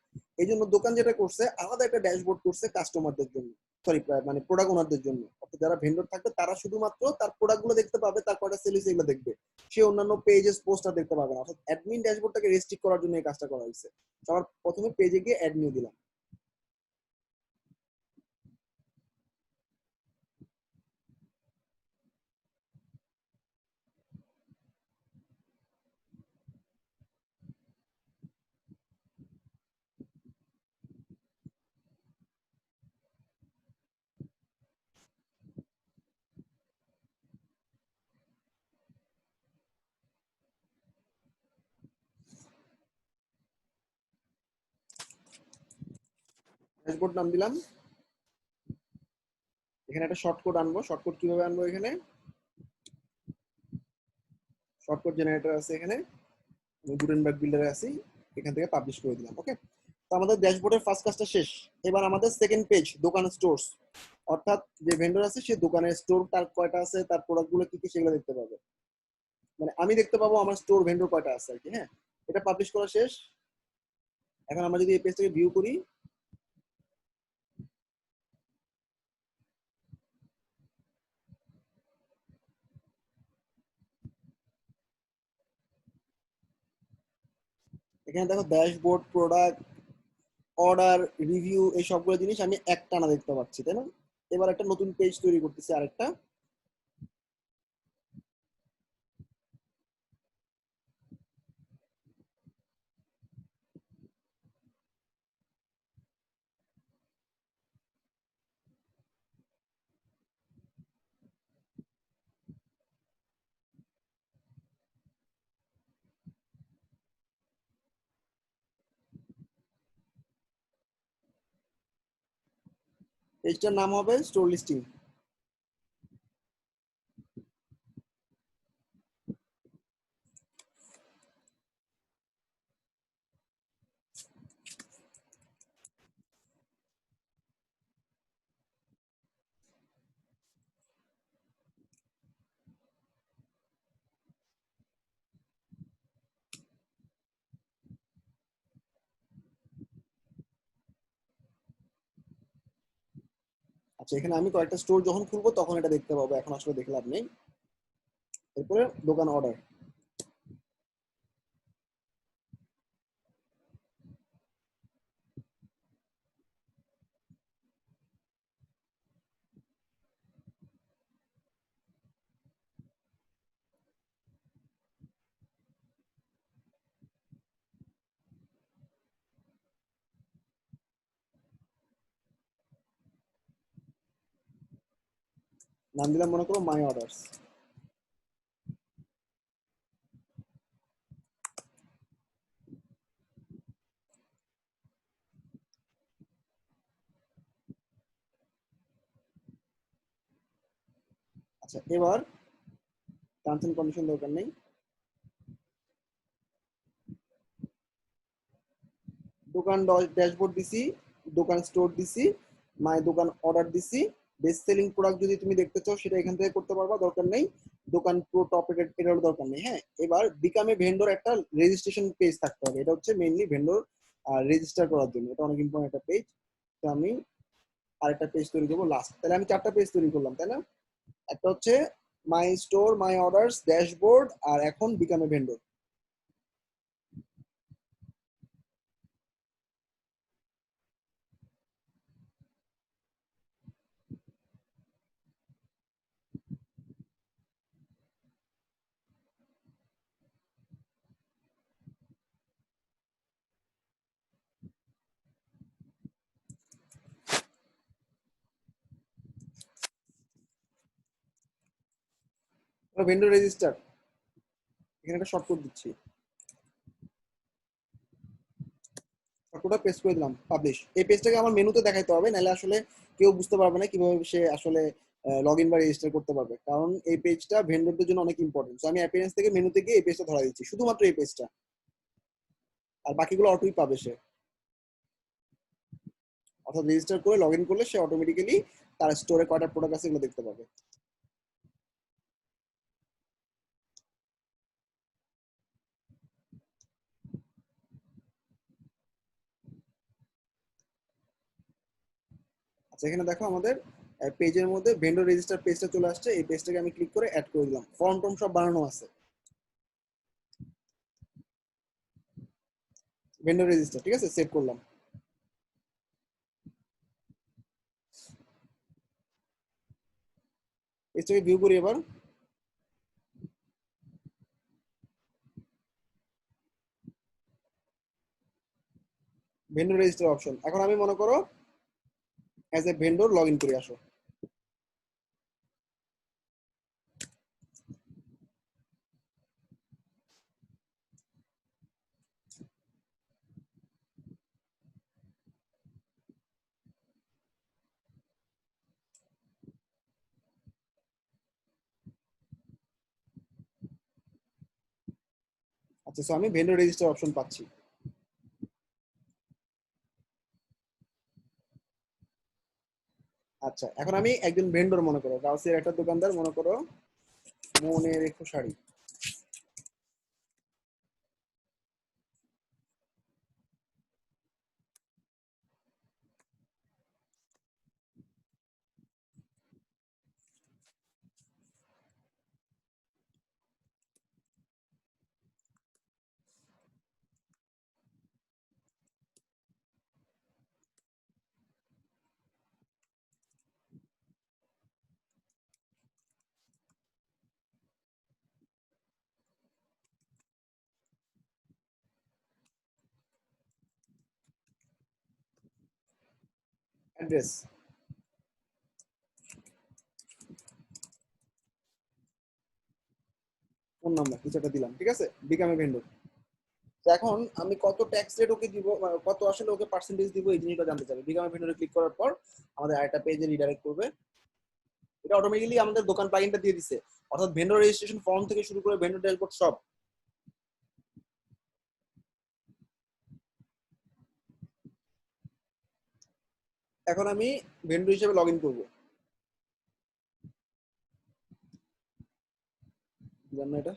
এই জন্য দোকান যেটা করছে, আলাদা একটা ড্যাশবোর্ড করছে কাস্টমারদের জন্য, সরি মানে প্রোডাক্ট ওনারদের জন্য। অর্থাৎ যারা ভেন্ডর থাকবে তারা শুধুমাত্র তার প্রোডাক্ট গুলো দেখতে পাবে, তার কয়টা সেল হয়েছে এগুলো দেখবে, সে অন্যান্য পেজেস পোস্টার দেখতে পাবে না। অর্থাৎ অ্যাডমিন ড্যাশবোর্ডটাকে রেস্ট্রিক্ট করার জন্য এই কাজটা করা হয়েছে। সবার প্রথমে পেজে গিয়ে অ্যাড নিয়ে দিলাম। ড্যাশবোর্ড নাম দিলাম। এখানে একটা শর্টকাট আনবো। শর্টকাট কিভাবে আনবো? এখানে শর্টকাট জেনারেটর আছে, এখানে গুটেনবার্গ বিল্ডারে আছি, এখান থেকে পাবলিশ করে দিলাম। ওকে, তো আমাদের ড্যাশবোর্ডের ফার্স্ট কাজটা শেষ। এবার আমাদের সেকেন্ড পেজ, দোকান স্টোরস, অর্থাৎ যে ভেন্ডর আছে সে দোকানের স্টোর তার কয়টা আছে, তার প্রোডাক্ট গুলো কি কি সেগুলো দেখতে পাবে। মানে আমি দেখতে পাবো আমার স্টোর ভেন্ডর কয়টা আছে আর কি। হ্যাঁ, এটা পাবলিশ করা শেষ। এখন আমরা যদি এই পেজটাকে ভিউ করি, এখানে দেখো ড্যাশবোর্ড, প্রোডাক্ট, অর্ডার, রিভিউ, এই সবগুলো জিনিস আমি একটানা দেখতে পাচ্ছি, তাই না? এবার একটা নতুন পেজ তৈরি করতেছি, আরেকটা। পেজটার নাম হবে স্টোর লিস্টিং। আচ্ছা, এখানে আমি কয়েকটা স্টোর যখন খুলবো তখন এটা দেখতে পাবো, এখন আসলে দেখে লাভ নেই। এরপরে দোকান অর্ডার, নাম দিলাম মনে করো মাই অর্ডারস। আচ্ছা, আচ্ছা, এবার টার্মস এন্ড কন্ডিশন দরকার নেই। দোকান ড্যাশবোর্ড দিছি, দোকান স্টোর দিছি, মাই দোকান অর্ডার দিছি। বেস্ট সেলিং প্রোডাক্ট যদি তুমি দেখতে চাও সেটা এখান থেকে করতে পারবা, দরকার নেই। দোকান প্রো টপ রেটেড এটারও দরকার নেই। হ্যাঁ, এবার বিকামে ভেন্ডর একটা রেজিস্ট্রেশন পেজ থাকতে হবে, এটা হচ্ছে মেইনলি ভেন্ডর রেজিস্টার করার জন্য, এটা অনেক ইম্পর্টেন্ট একটা পেজ। তো আমি আরেকটা পেজ তৈরি করবো লাস্ট, তাহলে আমি 4টা পেজ তৈরি করলাম, তাই না? একটা হচ্ছে মাই স্টোর, মাই অর্ডার্স, ড্যাশবোর্ড, আর এখন বিকামে ভেন্ডর। ভেন্ডর রেজিস্টার, এখানে একটা শর্টকাট দিচ্ছি, শর্টকাটটা পেস্ট করে দিলাম, পাবলিশ। এই পেজটাকে আমার মেনুতে দেখাইতে হবে, নাহলে আসলে কেউ বুঝতে পারবে না কিভাবে সে আসলে লগ ইন বা রেজিস্টার করতে পারবে, কারণ এই পেজটা ভেন্ডরদের জন্য অনেক ইম্পর্টেন্ট। আমি অ্যাপিয়ারেন্স থেকে মেনুতে গিয়ে এই পেজটা ধরা দিচ্ছি, শুধুমাত্র এই পেজটা, আর বাকিগুলো অটোই পাবে সে। অর্থাৎ রেজিস্টার করে লগ ইন করলে সে অটোমেটিক্যালি তার স্টোরে কয়টা প্রোডাক্ট আছে এগুলো দেখতে পাবে। আচ্ছা, এখানে দেখো আমাদের পেজের মধ্যে ভেন্ডর রেজিস্টার পেজটা চলে আসছে। এই পেজটাকে আমি ক্লিক করে অ্যাড করে দিলাম, ফর্ম টর্ম সব বানানো আছে। ভেন্ডর রেজিস্টার, ঠিক আছে, সেভ করলাম। পেজটাকে ভিউ করি এবার। ভেন্ডর রেজিস্টার অপশন, এখন আমি মনে করো as a vendor log in করে আসো। আচ্ছা, সো আমি ভেন্ডর রেজিস্টার অপশন পাচ্ছি। আচ্ছা, এখন আমি একজন ভেন্ডর, মনে করো গাউসিয়ার একটা দোকানদার, মনে করো মনে রেখো শাড়ি। অ্যাড্রেস, ফোন নাম্বার কিছু একটা দিলাম, ঠিক আছে, বিকামে ভেন্ডর। তো এখন আমি কত ট্যাক্স রেট ওকে দিব, কত আসলে ওকে পার্সেন্টেজ দিব, এই জিনিসটা জানতে চাবে। বিকামে ভেন্ডরে ক্লিক করার পর আমাদের আরেকটা পেজে রিডাইরেক্ট করবে। এটা অটোমেটিক্যালি আমাদের দোকান প্লাগইনটা দিয়ে দিছে, অর্থাৎ ভেন্ডর রেজিস্ট্রেশন ফর্ম থেকে শুরু করে ভেন্ডর ড্যাশবোর্ড সব। এখন আমি ভেন্ডর হিসেবে লগ ইন করবো, দিলাম না এটা।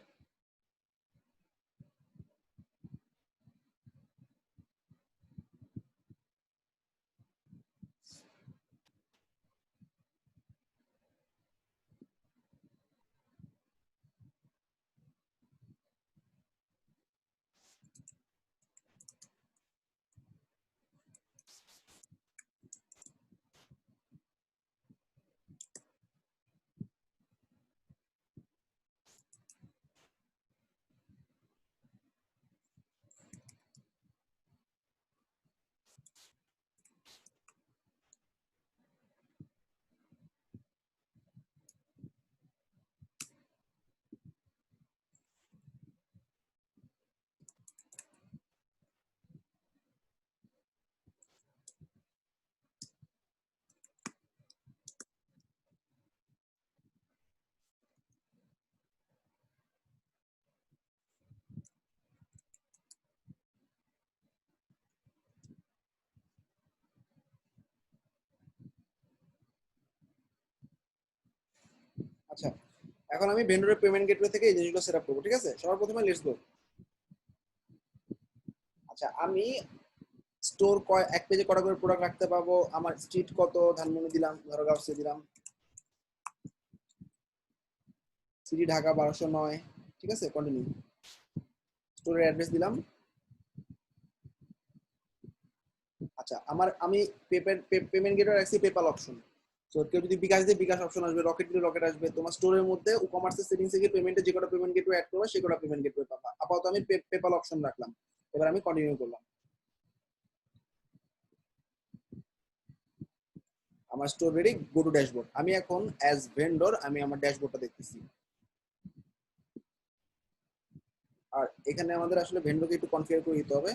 আচ্ছা, এখন আমি ভেন্ডরের পেমেন্ট গেটওয়ে থেকে এই জিনিসগুলো সেট আপ করবো, ঠিক আছে? সবার প্রথমে লেটস গো। আচ্ছা, আমি স্টোর এক পেজে কটা করে প্রোডাক্ট রাখতে পারবো, আমার স্ট্রিট কত, ধানমন্ডি দিলাম, ধরো গাউসে দিলাম, সিটি ঢাকা 1209, ঠিক আছে, কন্টিনিউ। স্টোরের অ্যাড্রেস দিলাম। আচ্ছা, আমি পেমেন্ট গেটওয়ে রাখছি পেপাল অপশন। তো কেউ যদি বিকাশ দিয়ে বিকাশ অপশন আসবে, রকেট দিলে রকেট আসবে। তোমার স্টোরের মধ্যে ই কমার্সের সেটিংস থেকে পেমেন্টে যে কটা পেমেন্ট গেটওয়ে অ্যাড করবে সে কটা পেমেন্ট গেটওয়ে পাবা। আপাতত আমি পেপাল অপশন রাখলাম। এবার আমি কন্টিনিউ করলাম। আমার store ready, go to dashboard. আমি এখন অ্যাজ ভেন্ডর আমি আমার ড্যাশবোর্ডটা দেখতেছি। আর এখানে আমাদের আসলে ভেন্ডরকে একটু কনফিগার করে দিতে হবে।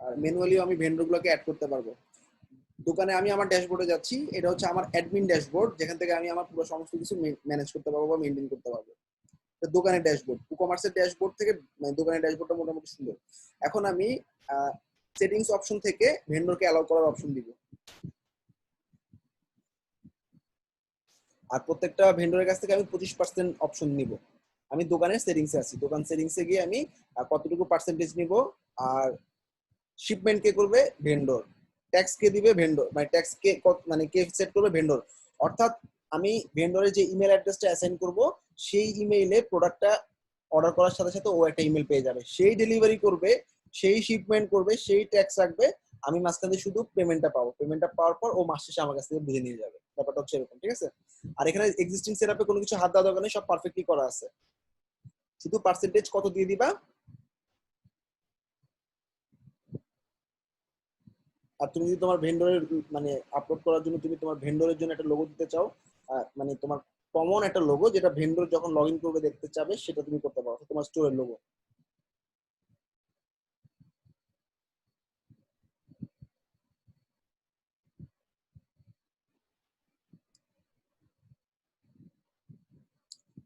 আর ম্যানুয়ালিও আমি ভেন্ডরগুলোকে অ্যাড করতে পারবো। দোকানে আমি আমার ড্যাশবোর্ডে যাচ্ছি, এটা হচ্ছে আমার অ্যাডমিন ড্যাশবোর্ড, যেখান থেকে আমি আমার পুরো সমস্ত কিছু ম্যানেজ করতে পারবো বা মেনটেন করতে পারবো। দোকানের ড্যাশবোর্ড, ই কমার্সের ড্যাশবোর্ড থেকে মানে দোকানের ড্যাশবোর্ডটা মোটামুটি সুন্দর। এখন আমি সেটিংস অপশন থেকে ভেন্ডরকে অ্যালাউ করার অপশন দিব। আর প্রত্যেকটা ভেন্ডরের কাছ থেকে আমি 25% অপশন নিব। আমি দোকানের সেটিংসে আছি, দোকান সেটিংসে গিয়ে আমি কতটুকু পার্সেন্টেজ নিব, আর শিপমেন্ট কে করবে ভেন্ডর, ট্যাক্স কে দিবে ভেন্ডর, মানে ট্যাক্স কে মানে কে সেট করবে ভেন্ডর। অর্থাৎ আমি ভেন্ডরের যে ইমেল অ্যাড্রেসটা অ্যাসাইন করব সেই ইমেইলে প্রোডাক্টটা অর্ডার করার সাথে সাথে ও একটা ইমেল পেয়ে যাবে, সেই ডেলিভারি করবে, সেই শিপমেন্ট করবে, সেই ট্যাক্স রাখবে। আমি মাঝখানে শুধু পেমেন্টটা পাবো, পেমেন্টটা পাওয়ার পর ও মাস শেষে আমার কাছ থেকে বুঝে নিয়ে যাবে। ব্যাপারটা হচ্ছে এরকম, ঠিক আছে? আর এখানে এক্সিস্টিং সেটআপে কোনো কিছু হাত দেওয়া দরকার নেই, সব পারফেক্টলি করা আছে। শুধু পার্সেন্টেজ কত দিয়ে দিবা। আর তুমি যদি তোমার ভেন্ডরের মানে আপলোড করার জন্য তুমি তোমার ভেন্ডরের জন্য একটা লোগো দিতে চাও, মানে তোমার কমন একটা লোগো যেটা ভেন্ডর যখন লগ ইন করবে দেখতে চাবে, সেটা তুমি করতে পারো, তোমার স্টোরের লোগো।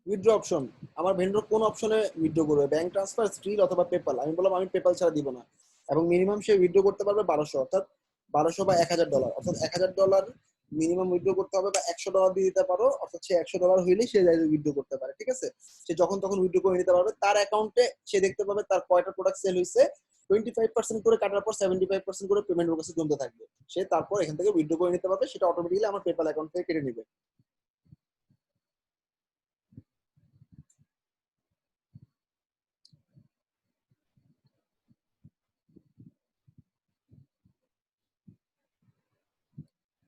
উইথড্র অপশন, আমার ভেন্ডর কোন অপশনে উইথড্র করবে, ব্যাংক ট্রান্সফার, স্ট্রিট অথবা পেপাল। আমি বললাম আমি পেপাল ছাড়া দিব না, এবং মিনিমাম সে উইথড্র করতে পারবে 1200, অর্থাৎ 1200 বা $1000, অর্থাৎ $1000 মিনিমাম উইথড্র করতে হবে, বা $100 দিয়ে দিতে পারো, অর্থাৎ সে $100 হইলেই সে উইথড্র করতে পারে, ঠিক আছে? সে যখন তখন উইথড্র করে নিতে পারবে, তার অ্যাকাউন্টে সে দেখতে পাবে তার কয়টা প্রোডাক্ট সেল হয়েছে, 25% করে কাটার পর 75% করে পেমেন্ট ওর কাছে জমতে থাকবে। সে তারপর এখান থেকে উইথড্র করে নিতে পারবে, সেটা অটোমেটিক্যালি আমার পেপাল অ্যাকাউন্ট থেকে কেটে নিবে।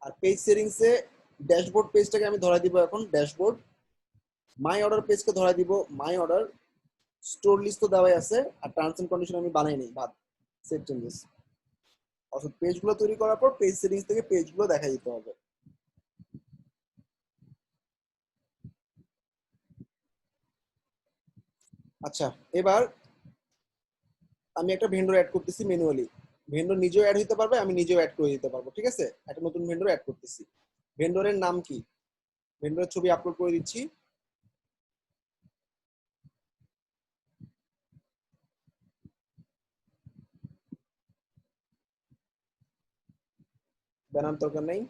আর পেজ সেটিংস এ ড্যাশবোর্ড পেজটাকে আমি ধরা দিব, এখন ড্যাশবোর্ড মাই অর্ডার পেজকে ধরা দিব, মাই অর্ডার স্টোর লিস্ট তো দেওয়াই আছে, আর টার্মস এন্ড কন্ডিশন আমি বানাই নেই, বাদ, সেভ চেঞ্জেস। অর্থাৎ পেজগুলো তৈরি করার পর পেজ সেটিংস থেকে পেজগুলো দেখা দিতে হবে। আচ্ছা, এবার আমি একটা ভেন্ডর অ্যাড করতেছি ম্যানুয়ালি। ভেন্ডর নিজেও অ্যাড হইতে পারবে, আমি নিজেও অ্যাড করে দিতে পারবো, ঠিক আছে? একটা নতুন ভেন্ডর অ্যাড করতেছি। ভেন্ডরের নাম কি? ভেন্ডরের ছবি আপলোড করে দিচ্ছি। ব্যানার দরকার নেই।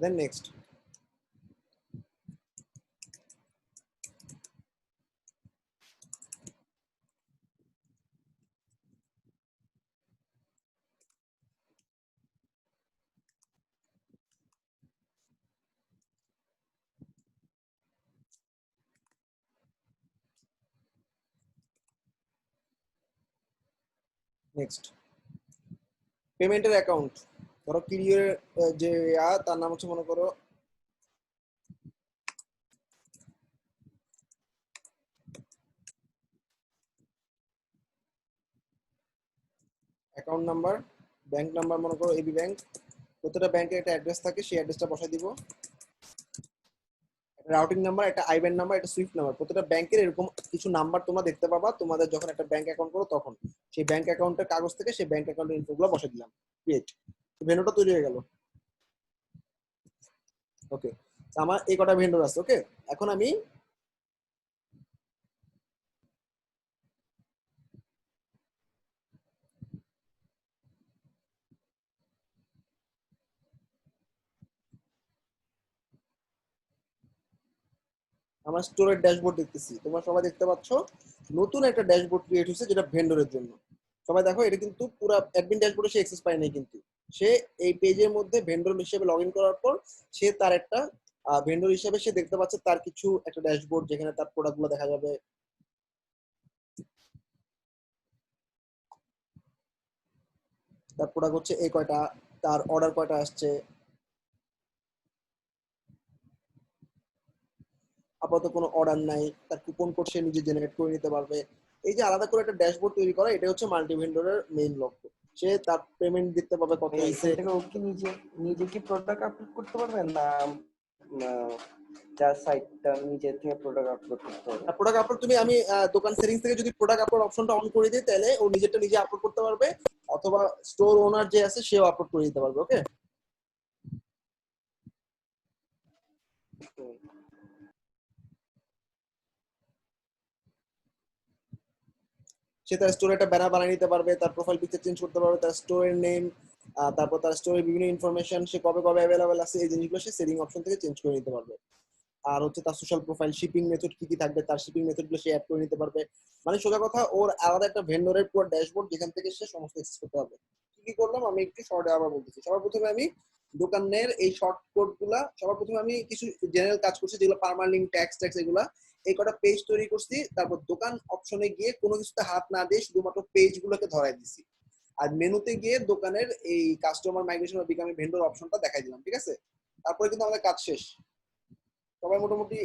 Then next. নেক্সট পেমেন্টের অ্যাকাউন্ট, ধরো ক্লিয়ার যে তার নাম হচ্ছে মনে করো অ্যাকাউন্ট নাম্বার ব্যাংক নাম্বার মনে করো এবি ব্যাংক, প্রত্যেকটা ব্যাংকের একটা অ্যাড্রেস থাকে, সেই অ্যাড্রেসটা বসাই দিব। রাউটিং নাম্বার, একটা আইব্যান নাম্বার, একটা সুইফট নাম্বার, প্রত্যেকটা ব্যাংকের এরকম কিছু নাম্বার তোমরা দেখতে পাবা তোমাদের যখন একটা ব্যাংক অ্যাকাউন্ট করো তখন। সেই ব্যাংক অ্যাকাউন্টের কাগজ থেকে সেই ব্যাংক অ্যাকাউন্টের ইনফোগুলো বসে দিলাম। ক্রিয়েট, ভেন্ডরটা তৈরি হয়ে গেল। ওকে, আমার এই কটা ভেন্ডর আছে। ওকে, এখন আমি আমার স্টোরের ড্যাশবোর্ড দেখতেছি, তোমরা সবাই দেখতে পাচ্ছ নতুন একটা ড্যাশবোর্ড ক্রিয়েট হয়েছে যেটা ভেন্ডরের জন্য। সবাই দেখো, এটা কিন্তু পুরো অ্যাডমিন ড্যাশবোর্ডে সে অ্যাক্সেস পায় নাই, কিন্তু সে এই পেজের মধ্যে ভেন্ডর হিসেবে লগ ইন করার পর সে তার একটা ভেন্ডর হিসেবে সে দেখতে পাচ্ছে তার কিছু একটা ড্যাশবোর্ড যেখানে তার প্রোডাক্টগুলো দেখা যাবে। তার প্রোডাক্ট হচ্ছে এই কয়টা, তার অর্ডার কয়টা আসছে, আপাতত কোনো অর্ডার নাই, তার কুপন কোড সে নিজে জেনারেট করে নিতে পারবে। এই যে আলাদা করে একটা ড্যাশবোর্ড তৈরি করা, এটা হচ্ছে মাল্টি ভেন্ডরের মেইন লক্ষ্য। সে তার পেমেন্ট দেখতে পাবে কত হয়েছে। এখান থেকে ও কি নিজে নিজে কি প্রোডাক্ট আপলোড করতে পারবেন না যার সাইটটা নিজে থেকে প্রোডাক্ট আপলোড করতে হবে? প্রোডাক্ট আপলোড তুমি আমি দোকান সেটিংস থেকে যদি প্রোডাক্ট আপলোড অপশনটা অন করে দিই তাহলে ও নিজেরটা নিজে আপলোড করতে পারবে, অথবা স্টোর ওনার যে আছে সেও আপলোড করে দিতে পারবে। ওকে, সে তার স্টোরে একটা ব্যানার বানিয়ে নিতে পারবে, তার প্রোফাইল পিকচার চেঞ্জ করতে পারবে, তার স্টোরের নেম, তারপর তার স্টোরের বিভিন্ন ইনফরমেশন, সে কবে কবে অ্যাভেলেবেল আছে এই জিনিসগুলো সে সেটিং অপশন থেকে চেঞ্জ করে নিতে পারবে। আর হচ্ছে তার সোশ্যাল প্রোফাইল, শিপিং মেথড কি কি থাকবে, তার শিপিং মেথডগুলো সে অ্যাড করে নিতে পারবে। মানে সোজা কথা, ওর আলাদা একটা ভেন্ডরের পুরো ড্যাশবোর্ড যেখান থেকে সে সমস্ত অ্যাক্সেস করতে পারবে। কি কি করলাম আমি একটু শর্টে আবার বলতেছি। সবার প্রথমে আমি দোকানের এই শর্ট কোড গুলা, সবার প্রথমে আমি কিছু জেনারেল কাজ করছি যেগুলো পারমালিঙ্ক, ট্যাক্স এগুলা, এই কটা পেজ তৈরি করছি। তারপর দোকান অপশনে গিয়ে কোনো কিছুতে হাত না দিয়ে শুধুমাত্র পেজ গুলোকে ধরাই দিছি। আর মেনুতে গিয়ে দোকানের এই কাস্টমার মাইগ্রেশন বা বিকামি ভেন্ডর অপশনটা দেখাই দিলাম। ঠিক আছে, তারপরে কিন্তু আমাদের কাজ শেষ। সবাই মোটামুটি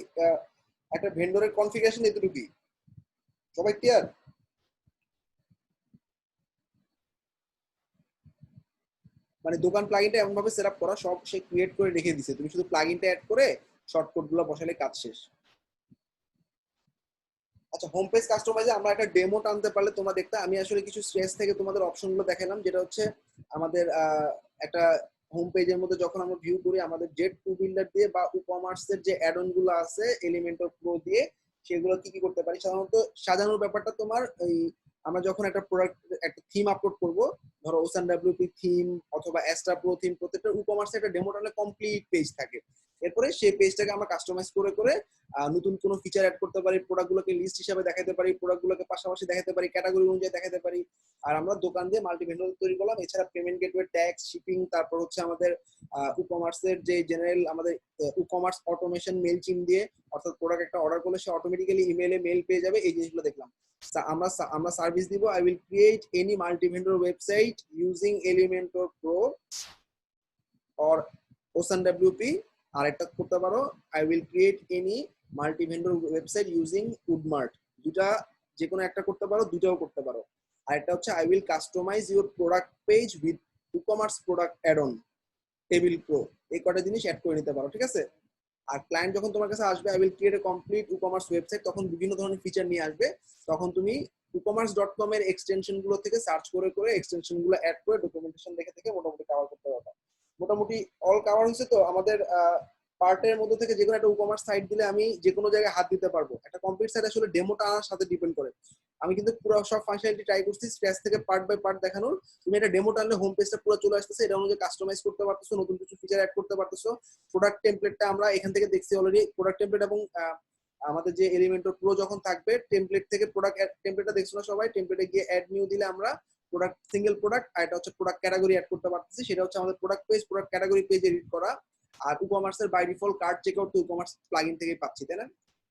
একটা ভেন্ডরের কনফিগারেশন এতটুকুই। সবাই ক্লিয়ার? মানে দোকান প্লাগইনটা এমন ভাবে সেটআপ করা, সব সে ক্রিয়েট করে রেখে দিছে, তুমি শুধু প্লাগইনটা অ্যাড করে শর্টকাট গুলো বসালে কাজ শেষ। আচ্ছা, হোম পেজ কাস্টমাইজে আমরা একটা ডেমো টানতে পারলে তোমরা দেখতে, আমি আসলে কিছু স্ট্রেস থেকে তোমাদের অপশনগুলো দেখালাম, যেটা হচ্ছে আমাদের একটা হোম পেজের মধ্যে যখন আমরা ভিউ করি আমাদের জেট টু বিল্ডার দিয়ে বা ই-কমার্সের যে অ্যাড-অন গুলো আছে এলিমেন্টর প্রো দিয়ে, সেগুলো কি কি করতে পারি। সাধারণত সাজানোর ব্যাপারটা তোমার এই, আমরা যখন একটা প্রোডাক্ট একটা থিম আপলোড করব, ধরো ওসান ডাব্লিউপি থিম অথবা অ্যাস্ট্রা প্রো থিম, প্রত্যেকটা ই-কমার্সে একটা ডেমো টানলে কমপ্লিট পেজ থাকে। এরপরে সেই পেজটাকে আমরা কাস্টমাইজ করে করে নতুন কোনো ফিচার অ্যাড করতে পারি, প্রোডাক্টগুলোকে লিস্ট হিসাবে দেখাতে পারি, প্রোডাক্টগুলোকে পাশাপাশি দেখাতে পারি, ক্যাটাগরি অনুযায়ী দেখাতে পারি। আর আমরা দোকান দিয়ে মাল্টি ভেন্ডর তৈরি করলাম। এছাড়া পেমেন্ট গেটওয়ে, ট্যাক্স, শিপিং, তারপর হচ্ছে আমাদের ই-কমার্সের যে জেনারেল আমাদের ই-কমার্স অটোমেশন মেল চিম দিয়ে, অর্থাৎ প্রোডাক্ট একটা অর্ডার করলে সে অটোমেটিক্যালি ইমেইলে মেল পেয়ে যাবে, এই জিনিসগুলো দেখলাম। আমরা সার্ভিস দিব, I will create any multi vendor website using Elementor pro or Ocean WP. আর একটা করতে পারো, I will create any multi vendor website using WoodMart. দুটা যে কোনো একটা করতে পারো, দুটাও করতে পারো। আর একটা হচ্ছে I will customise your product page with e-commerce product add on table pro. এই কটা জিনিস অ্যাড করে নিতে পারো। ঠিক আছে, আর ক্লায়েন্ট যখন তোমার কাছে আসবে, I will create a complete e-commerce website, তখন বিভিন্ন ধরনের ফিচার নিয়ে আসবে। তখন তুমি ecommerce.com এর এক্সটেনশন গুলো থেকে সার্চ করে করে এক্সটেনশন গুলো অ্যাড করে ডকুমেন্টেশন দেখে থেকে মোটামুটি কভার করতে পারবে। মোটামুটি অল কভার হয়েছে। তো আমাদের পার্টের মধ্যে থেকে যে কোনো একটা ই-কমার্স সাইট দিলে আমি যে কোনো জায়গায় হাত দিতে পারবো। একটা কমপ্লিট সাইট আসলে ডেমোটা আনার সাথে ডিপেন্ড করে। আমি কিন্তু পুরো সব ফাংশনালিটি ট্রাই করছি স্ক্র্যাচ থেকে পার্ট বাই পার্ট দেখানোর। তুমি একটা ডেমো টানলে হোম পেজটা পুরো চলে আসতেছে, এটা অনুযায়ী কাস্টমাইজ করতে পারতেছো, নতুন কিছু ফিচার অ্যাড করতে পারতেছো। প্রোডাক্ট টেমপ্লেটটা আমরা এখান থেকে দেখছি অলরেডি। প্রোডাক্ট টেমপ্লেট এবং আমাদের যে এলিমেন্টর প্রো যখন থাকবে, টেমপ্লেট থেকে প্রোডাক্ট টেমপ্লেটটা দেখছো না সবাই, টেমপ্লেটে গিয়ে অ্যাড নিউ দিলে আমরা প্রোডাক্ট সিঙ্গেল প্রোডাক্ট আর এটা হচ্ছে প্রোডাক্ট ক্যাটাগরি অ্যাড করতে পারতেছি। সেটা হচ্ছে আমাদের product page, product category page edit করা। আর ই-কমার্সের বাই ডিফল্ট কার্ড চেকআউট তো ই-কমার্স প্লাগইন থেকেই পাচ্ছি, তাই না?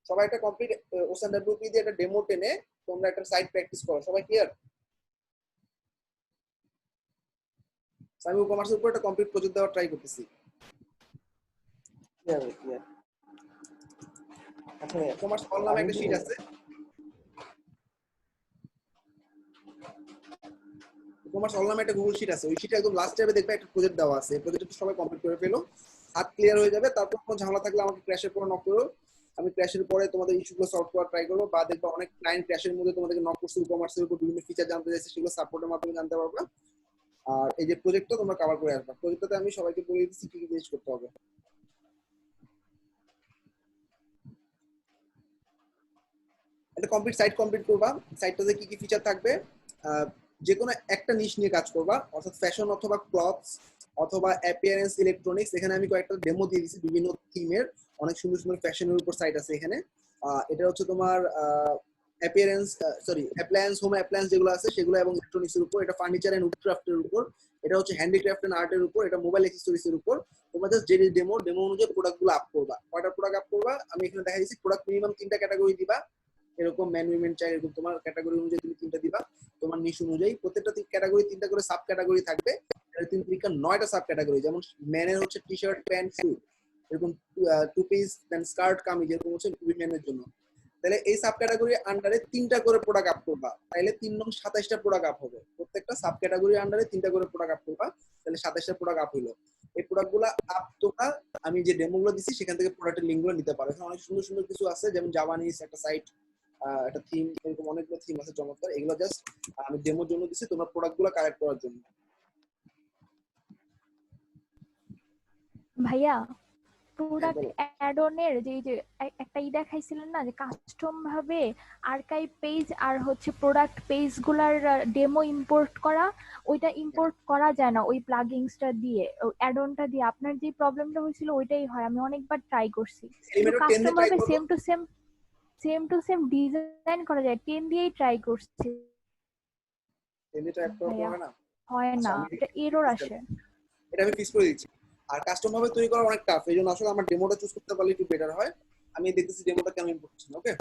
সবাই একটা কমপ্লিট ওসান ডাব্লিউপি দিয়ে একটা ডেমো টেনে তোমরা একটা সাইট প্র্যাকটিস করো। সবাই ক্লিয়ার? আমি ই-কমার্সের উপর একটা কমপ্লিট প্রজেক্ট দেওয়ার ট্রাই করতেছি। ক্লিয়ার। আচ্ছা, ই-কমার্স অল নামে একটা শিট আছে। কমার্স অল নামে একটা গুগল শিট আছে, ওই শিটে একদম লাস্ট ট্যাবে দেখবে একটা প্রজেক্ট দেওয়া আছে, এই প্রজেক্টটা সবাই কমপ্লিট করে ফেলো, হাত ক্লিয়ার হয়ে যাবে। তারপর কোনো ঝামেলা থাকলে আমাকে ক্র্যাশের পর নক করো, আমি ক্র্যাশের পরে তোমাদের ইস্যুগুলো সলভ করার ট্রাই করবো। বা দেখবা অনেক ক্লায়েন্ট ক্র্যাশের মধ্যে তোমাদেরকে নক করছে কমার্সের উপর বিভিন্ন ফিচার জানতে চাইছে, সেগুলো সাপোর্টের মাধ্যমে জানতে পারবে। আর এই যে প্রজেক্টটা তোমরা কভার করে আসবা, প্রজেক্টটাতে আমি সবাইকে বলে দিচ্ছি কি কি জিনিস করতে হবে। একটা কমপ্লিট সাইট কমপ্লিট করবা, সাইটটাতে কি কি ফিচার থাকবে, যে কোনো একটা নিশ নিয়ে কাজ করবা, অর্থাৎ ফ্যাশন অথবা ক্লথস অথবা অ্যাপিয়ারেন্স ইলেকট্রনিক্স। এখানে আমি কয়েকটা ডেমো দিয়ে দিচ্ছি বিভিন্ন থিমের, অনেক সুন্দর সুন্দর ফ্যাশনের উপর সাইট আছে এখানে। এটা হচ্ছে তোমার appearance, sorry appliance, home appliance যেগুলো আছে সেগুলো এবং ইলেকট্রনিক্স এর উপর, এটা ফার্নিচার এন্ড উডক্রাফটের উপর, এটা হচ্ছে হ্যান্ডিক্রাফট এন্ড আর্টের উপর, এটা মোবাইল অ্যাক্সেসরিজ এর উপর। তোমরা জাস্ট যে ডেমো অনুযায়ী প্রোডাক্টগুলো আপ করবা। কয়টা প্রোডাক্ট আপ করবা আমি এখানে দেখা দিচ্ছি। প্রোডাক্ট মিনিমাম 3টা ক্যাটাগরি দিবা, এরকম ম্যান উইমেন চাই, এরকম তোমার ক্যাটাগরি অনুযায়ী তুমি 3টা দিবা, তোমার নিশ অনুযায়ী। প্রত্যেকটা ক্যাটাগরি 3টা করে সাব ক্যাটাগরি থাকবে, 9টা সাব ক্যাটাগরি। যেমন ম্যানের হচ্ছে টি শার্ট প্যান্ট শু, এরকম two piece pant skirt kameez, এরকম হচ্ছে উইমেনের জন্য। তাহলে এই সাব ক্যাটাগরির আন্ডারে 3টা করে প্রোডাক্ট আপ করবা, তাহলে 3 নং 27টা প্রোডাক্ট আপ হবে। প্রত্যেকটা সাব ক্যাটাগরির আন্ডারে 3টা করে প্রোডাক্ট আপ করবা, তাহলে 27টা প্রোডাক্ট আপ হইলো। এই প্রোডাক্টগুলো আপ তোমরা আমি যে ডেমোগুলো দিচ্ছি সেখান থেকে প্রোডাক্টের লিঙ্কগুলো নিতে পারো। এখানে অনেক সুন্দর সুন্দর কিছু আছে, যেমন জাপানিজ একটা সাইট, একটা থিম, এরকম অনেকগুলো থিম আছে চমৎকার। এগুলো জাস্ট আমি ডেমোর জন্য দিচ্ছি, তোমরা প্রোডাক্টগুলো কালেক্ট করার জন্য। ভাইয়া হ্যাঁ প্রোডাক্ট বলো। অ্যাড অনের যে এই যে একটা দেখাইছিলেন না যে কাস্টম ভাবে আর্কাইভ পেজ আর হচ্ছে প্রোডাক্ট পেজ গুলার ডেমো ইম্পোর্ট করা, ওইটা ইম্পোর্ট করা যায় না ওই প্লাগইনসটা দিয়ে, অ্যাড অনটা দিয়ে। আপনার যে প্রবলেমটা হয়েছিল ওইটাই হয়, আমি অনেকবার ট্রাই করছি, কিন্তু এলিমেন্টর 10 কাস্টম দিয়ে ট্রাই ভাবে করবো। সেম টু সেম ডিজাইন করা যায়, 10 দিয়েই ট্রাই করছি 10 দিয়ে ট্রাই করার পর ভাইয়া, হয় না। হয় আচ্ছা না, আমি এটা এরর আসে। এটা আমি ফিক্স করে দিচ্ছি। আর কাস্টম ভাবে তৈরি করা অনেক টাফ, এই জন্য আসলে আমার ডেমোটা চুজ করতে পারলে একটু বেটার হয়। আমি দেখতেছি ডেমোটা কেমন ইম্পোর্ট হচ্ছে। ওকে,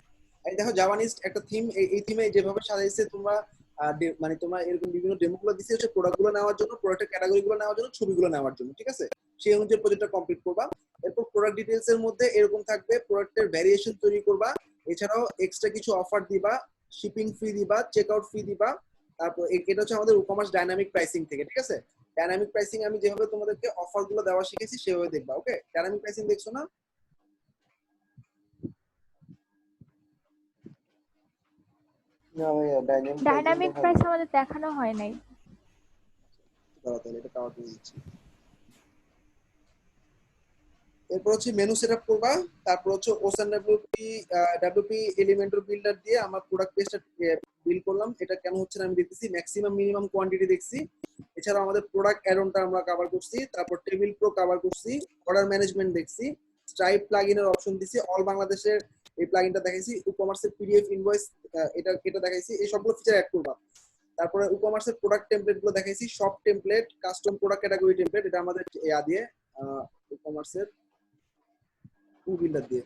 এই দেখো জাপানিজ একটা থিম, এই থিমে যেভাবে সাজাইছে তোমরা, মানে তোমরা এরকম বিভিন্ন ডেমোগুলো দিচ্ছে হচ্ছে প্রোডাক্টগুলো নেওয়ার জন্য, প্রোডাক্টের ক্যাটাগরিগুলো নেওয়ার জন্য, ছবিগুলো নেওয়ার জন্য, ঠিক আছে? সেই অনুযায়ী প্রজেক্টটা কমপ্লিট করবা। এরপর প্রোডাক্ট ডিটেইলস এর মধ্যে এরকম থাকবে, প্রোডাক্টের ভ্যারিয়েশন তৈরি করবা, এছাড়াও এক্সট্রা কিছু অফার দিবা, শিপিং ফি দিবা, চেক আউট ফি দিবা। তারপর এটা হচ্ছে আমাদের ই-কমার্স ডাইনামিক প্রাইসিং থেকে, ঠিক আছে? ডাইনামিক প্রাইসিং আমি যেভাবে তোমাদেরকে অফার গুলো দেওয়া শিখেছি সেভাবে দেখবা। ওকে, ডাইনামিক প্রাইসিং দেখছো না? না ভাইয়া, ডাইনামিক প্রাইসিং ডাইনামিক দেখা প্রাইস যায়। আমাদের দেখানো হয় নাই। দাঁড়াও, তাহলে এটা কাভার করে দিচ্ছি। এরপর হচ্ছে মেনু সেটআপ করবা, তারপর হচ্ছে ওসেন ডাব্লিউপি এলিমেন্টর বিল্ডার দিয়ে আমার প্রোডাক্ট পেজটা বিল্ড করলাম। এটা কেন হচ্ছে না আমি দেখতেছি, ম্যাক্সিমাম মিনিমাম কোয়ান্টিটি দেখছি। এছাড়াও আমাদের প্রোডাক্ট অ্যাডনটা আমরা কভার করছি, তারপর টেবিল প্রো কভার করছি, অর্ডার ম্যানেজমেন্ট দেখছি, স্ট্রাইপ প্লাগইনের অপশন দিছি, অল বাংলাদেশের এই প্লাগইনটা দেখাইছি, ই-কমার্সের পিডিএফ ইনভয়েস এটা দেখাইছি। এই সবগুলো ফিচার অ্যাড করবা। তারপরে ই-কমার্সের প্রোডাক্ট টেমপ্লেট গুলো দেখাইছি, shop template, custom product category template, এটা আমাদের দিয়ে ই-কমার্সের টু বিল্ডার দিয়ে।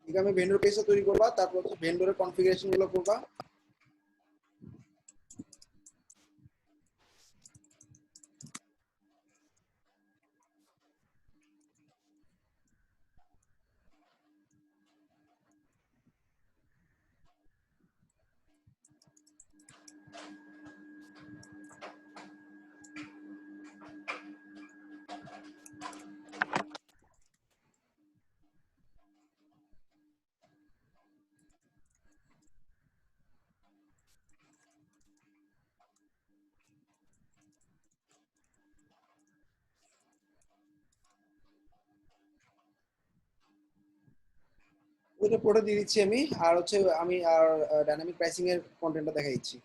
ঠিক আমি ভেন্ডর পেজটা তৈরি করবা, তারপর হচ্ছে ভেন্ডরের কনফিগারেশন গুলো করবা। ওইটা পরে দিয়ে দিচ্ছি আমি। আর হচ্ছে আমি আর ডাইনামিক প্রাইসিং এর কন্টেন্টটা দেখাই দিচ্ছি।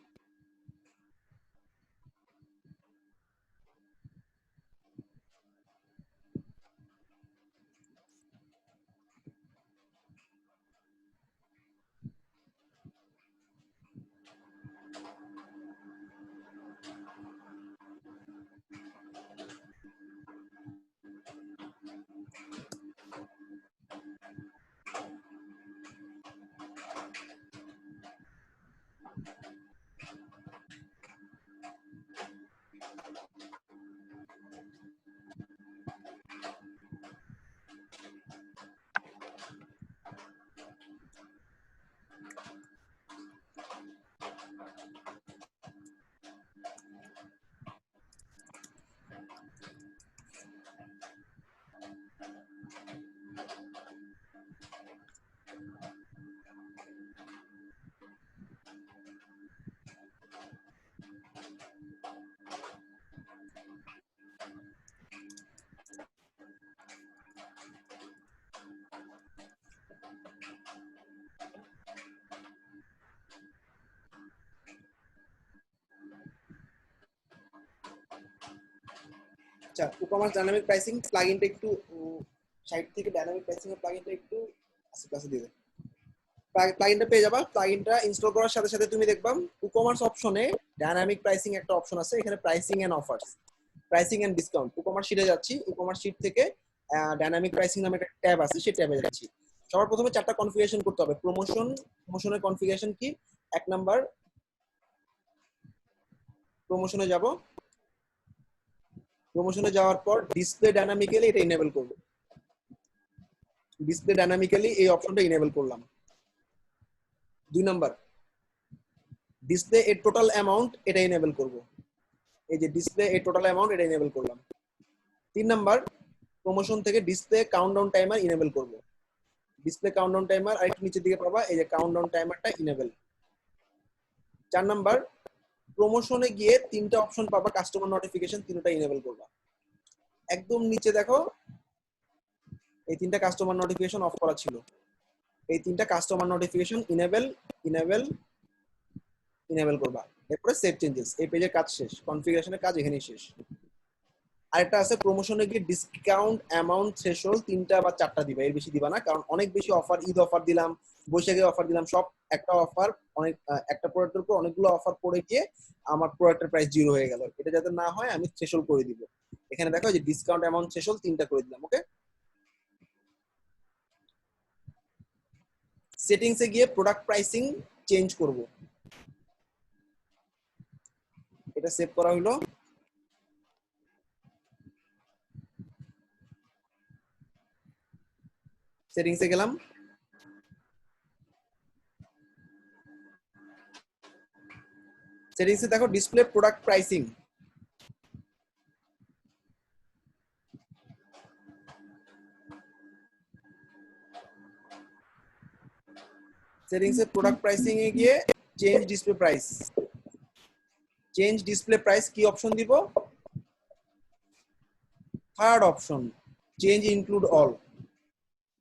আচ্ছা ই-কমার্স ডাইনামিক প্রাইসিং প্লাগইনটা একটু সাইট থেকে ডাইনামিক প্রাইসিং এর প্লাগইনটা একটু আশেপাশে দিয়ে প্লাগইনটা পেয়ে যাবা। প্লাগইনটা ইনস্টল করার সাথে সাথে তুমি দেখবা ই-কমার্স অপশনে ডাইনামিক প্রাইসিং একটা অপশন আছে, এখানে pricing and offers, pricing and discount. E-commerce শিটে যাচ্ছি, ই-কমার্স শিট থেকে ডাইনামিক প্রাইসিং নামে একটা ট্যাব আছে, সেই ট্যাবে যাচ্ছি। সবার প্রথমে 4টা কনফিগারেশন করতে হবে। প্রমোশনের কনফিগারেশন কি? 1 নাম্বার প্রমোশনে যাব, প্রমোশনে যাওয়ার পর ডিসপ্লে ডাইনামিক্যালি এটা এনেবল করব। ডিসপ্লে ডাইনামিক্যালি এই অপশনটা এনেবল করলাম। 2 নাম্বার ডিসপ্লে এর টোটাল অ্যামাউন্ট এটা এনেবল করব। এই যে ডিসপ্লে এর টোটাল অ্যামাউন্ট এটা এনেবল করলাম। 3 নাম্বার প্রমোশন থেকে ডিসপ্লে কাউন্টডাউন টাইমার এনেবল করব। ডিসপ্লে কাউন্টডাউন টাইমার আর একটু নিচের দিকে পাবা, এই যে কাউন্টডাউন টাইমারটা এনেবল। 4 নাম্বার প্রমোশনে গিয়ে 3টা অপশন পাবা, কাস্টমার নোটিফিকেশন, তিনটা এনেবল করবা। একদম নিচে দেখো এই 3টা কাস্টমার নোটিফিকেশন অফ করা ছিল, এই 3টা কাস্টমার নোটিফিকেশন ইনেবল করবা। এরপরে সেভ চেঞ্জেস, এই পেজের কাজ শেষ, কনফিগারেশনের কাজ এখানেই শেষ। আরেকটা আছে প্রমোশনে গিয়ে ডিসকাউন্ট অ্যামাউন্ট থ্রেশহোল্ড 3টা বা 4টা দিবা, এর বেশি দিবা না, কারণ অনেক বেশি অফার, ঈদ অফার দিলাম, বৈশাখী অফার দিলাম, সব একটা অফার, অনেক একটা প্রোডাক্টের উপর অনেকগুলো অফার পড়ে গিয়ে আমার প্রোডাক্টের প্রাইস 0 হয়ে গেল। এটা যাতে না হয় আমি থ্রেশহোল্ড করে দিব। এখানে দেখো যে ডিসকাউন্ট অ্যামাউন্ট থ্রেশহোল্ড 3টা করে দিলাম। ওকে, সেটিংসে গিয়ে প্রোডাক্ট প্রাইসিং চেঞ্জ করব, এটা সেভ করা হলো। সেটিংসে গেলাম, সেটিংসে দেখো ডিসপ্লে প্রোডাক্ট প্রাইসিং, সেটিংসে প্রোডাক্ট প্রাইসিং এ গিয়ে change display price, change display price কি অপশন দিব? Third option, change include all,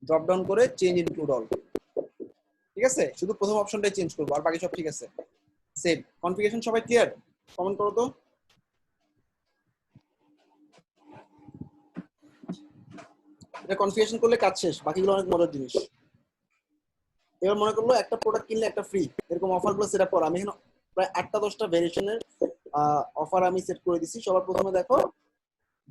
drop down করে চেঞ্জ ইনক্লুড অল। ঠিক আছে, শুধু প্রথম অপশনটাই চেঞ্জ করবো, আর বাকি সব ঠিক আছে। সেভ। কনফিগারেশন সবাই ক্লিয়ার? কমেন্ট করো তো। এটা কনফিগারেশন করলে কাজ শেষ, বাকিগুলো অনেক মজার জিনিস। এবার মনে করলো একটা প্রোডাক্ট কিনলে একটা ফ্রি, এরকম অফারগুলো সেট আপ করো। আমি এখানে প্রায় 8টা 10টা ভেরিয়েশনের অফার আমি সেট করে দিছি। সবার প্রথমে দেখো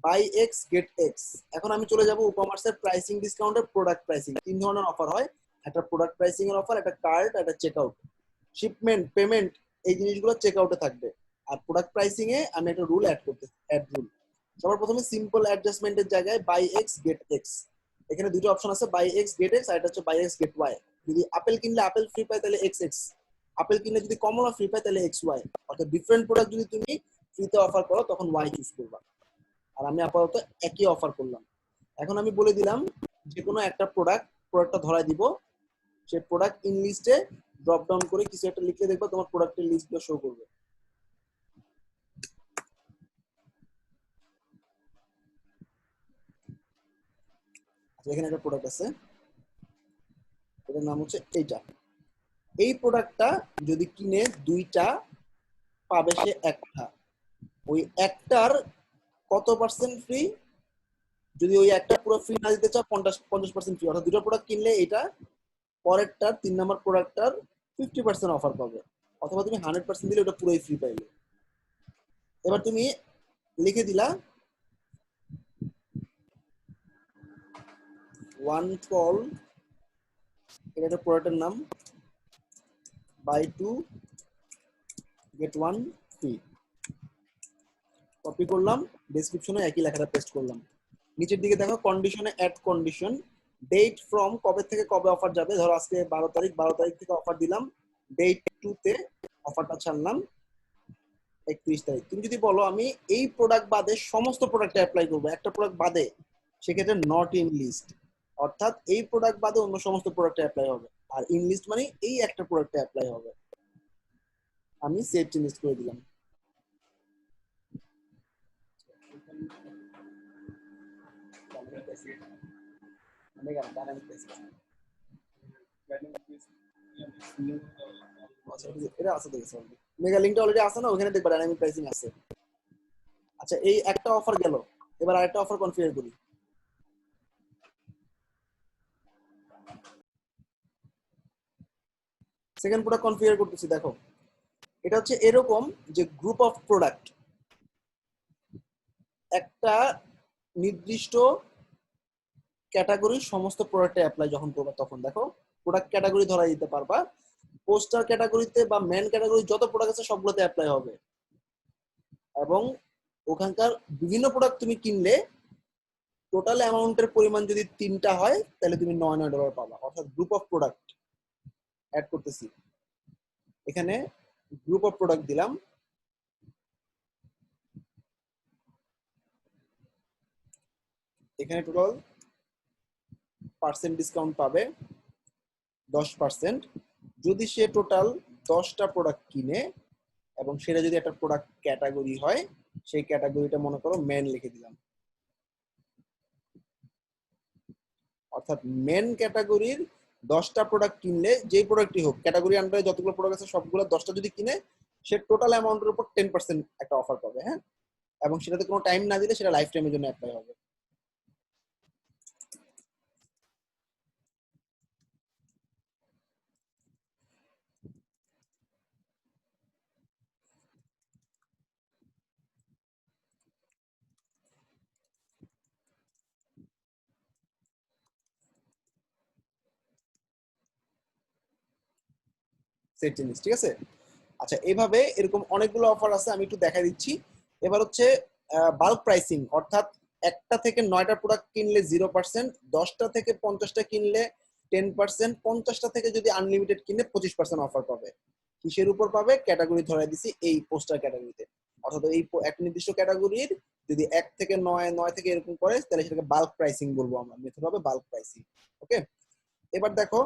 বাই এক্স গেট এক্স। এখন আমি চলে যাব ই-কমার্সের প্রাইসিং ডিসকাউন্টের প্রোডাক্ট প্রাইসিং। 3 ধরনের অফার হয়, একটা প্রোডাক্ট প্রাইসিং এর অফার, একটা কার্ড, একটা চেকআউট। শিপমেন্ট, পেমেন্ট এই জিনিসগুলো চেকআউটে থাকবে। আর প্রোডাক্ট প্রাইসিং এ আমি একটা রুল অ্যাড করতে, অ্যাড রুল। সবার প্রথমে সিম্পল অ্যাডজাস্টমেন্টের জায়গায় বাই এক্স গেট এক্স, এখানে দুটো অপশন আছে, বাই এক্স গেট এক্স আর এটা হচ্ছে বাই এক্স গেট ওয়াই। যদি আপেল কিনলে আপেল ফ্রি পায় তাহলে এক্স এক্স, আপেল কিনলে যদি কমলা ফ্রি পায় তাহলে এক্স ওয়াই। অর্থাৎ ডিফারেন্ট প্রোডাক্ট যদি তুমি ফ্রিতে অফার করো তখন ওয়াই চুজ করবা। আর আমি আপাতত একই অফার করলাম। এখন আমি বলে দিলাম যে কোনো একটা প্রোডাক্টটা ধরায় দিব, সেই প্রোডাক্ট ইন লিস্টে ড্রপ ডাউন করে কিছু একটা লিখলে দেখবা তোমার প্রোডাক্টের লিস্টটা শো করবে। এখানে একটা প্রোডাক্ট আছে, এটার নাম হচ্ছে এইটা। এই প্রোডাক্টটা যদি কিনে 2টা পাবে সে একটা, ওই একটার কত পার্সেন্ট ফ্রি? যদি ওই একটা পুরো ফ্রি না দিতে চাও 50% ফ্রি, অর্থাৎ 2টা প্রোডাক্ট কিনলে এটা পরেরটার 3 নাম্বার প্রোডাক্টটার 50% অফার পাবে, অথবা তুমি 100% দিলে ওটা পুরোই ফ্রি পাইলে। এবার তুমি লিখে দিলা ওয়ান কল, এটা একটা প্রোডাক্টের নাম, বাই 2 গেট 1 ফ্রি। কপি করলাম, ডেসক্রিপশনে একই লেখাটা পেস্ট করলাম। নিচের দিকে দেখো কন্ডিশনে অ্যাড কন্ডিশন, ডেট ফ্রম কবে থেকে কবে অফার যাবে। ধরো আজকে 12 তারিখ, 12 তারিখ থেকে অফার দিলাম, ডেট 2 তে অফারটা ছাড়লাম 31 তারিখ। তুমি যদি বলো আমি এই প্রোডাক্ট বাদে সমস্ত প্রোডাক্টে অ্যাপ্লাই করবো, একটা প্রোডাক্ট বাদে, সেক্ষেত্রে নট ইন লিস্ট, অর্থাৎ এই প্রোডাক্ট বাদে অন্য সমস্ত প্রোডাক্টে অ্যাপ্লাই হবে। আর ইন লিস্ট মানে এই একটা প্রোডাক্টে অ্যাপ্লাই হবে। আমি সেভ চেঞ্জ করে দিলাম। এটা আছে দেখেছো, মেগা লিংকটা অলরেডি আছে না, ওখানে দেখবা ডাইনামিক প্রাইসিং আছে। আচ্ছা এই একটা অফার গেল, এবার আরেকটা অফার কনফিগার করি। সেকেন্ড প্রোডাক্ট কনফিগার করতেছি, দেখো এটা হচ্ছে এরকম যে গ্রুপ অফ প্রোডাক্ট, একটা নির্দিষ্ট ক্যাটাগরির সমস্ত প্রোডাক্টে অ্যাপ্লাই যখন করবা তখন দেখো প্রোডাক্ট ক্যাটাগরি ধরা দিতে পারবা, পোস্টার ক্যাটাগরিতে বা মেন ক্যাটাগরি যত প্রোডাক্ট আছে সবগুলোতে অ্যাপ্লাই হবে। এবং ওখানকার বিভিন্ন প্রোডাক্ট তুমি কিনলে টোটাল অ্যামাউন্টের পরিমাণ যদি 3টা হয় তাহলে তুমি $9 পাবা। অর্থাৎ গ্রুপ অফ প্রোডাক্ট অ্যাড করতেছি, এখানে গ্রুপ অফ প্রোডাক্ট দিলাম, এখানে টোটাল পার্সেন্ট ডিসকাউন্ট পাবে 10%। যদি সে টোটাল 10টা প্রোডাক্ট কিনে এবং সেটা যদি একটা প্রোডাক্ট ক্যাটাগরি হয়, সেই ক্যাটাগরিটা মনে করো মেন লিখে দিলাম। অর্থাৎ মেন ক্যাটাগরির 10টা প্রোডাক্ট কিনলে, যেই প্রোডাক্টই হোক ক্যাটাগরি আন্ডারে যতগুলো প্রোডাক্ট আছে সবগুলো 10টা যদি কিনে, সে টোটাল অ্যামাউন্টের উপর 10% একটা অফার পাবে। হ্যাঁ, এবং সেটাতে কোনো টাইম না দিলে সেটা লাইফ টাইমের জন্য অ্যাপ্লাই হবে। সেট জিনিস, ঠিক আছে। আচ্ছা, এইভাবে এরকম অনেকগুলো অফার আছে, আমি একটু দেখা দিচ্ছি। এবার হচ্ছে বাল্ক প্রাইসিং, অর্থাৎ 1টা থেকে 9টা প্রোডাক্ট কিনলে 0%, 10টা থেকে 50টা কিনলে 10%, 50টা থেকে যদি আনলিমিটেড কিনলে 25% অফার পাবে। কিসের উপর পাবে? ক্যাটাগরি ধরে দিছি এই পোস্টার ক্যাটাগরিতে। অর্থাৎ এই একটা নির্দিষ্ট ক্যাটাগরির যদি 1 থেকে 9, 9 থেকে এরকম করে তাহলে সেটাকে বাল্ক প্রাইসিং বলবো আমরা, মেথড হবে বাল্ক প্রাইসিং। ওকে, এবার দেখো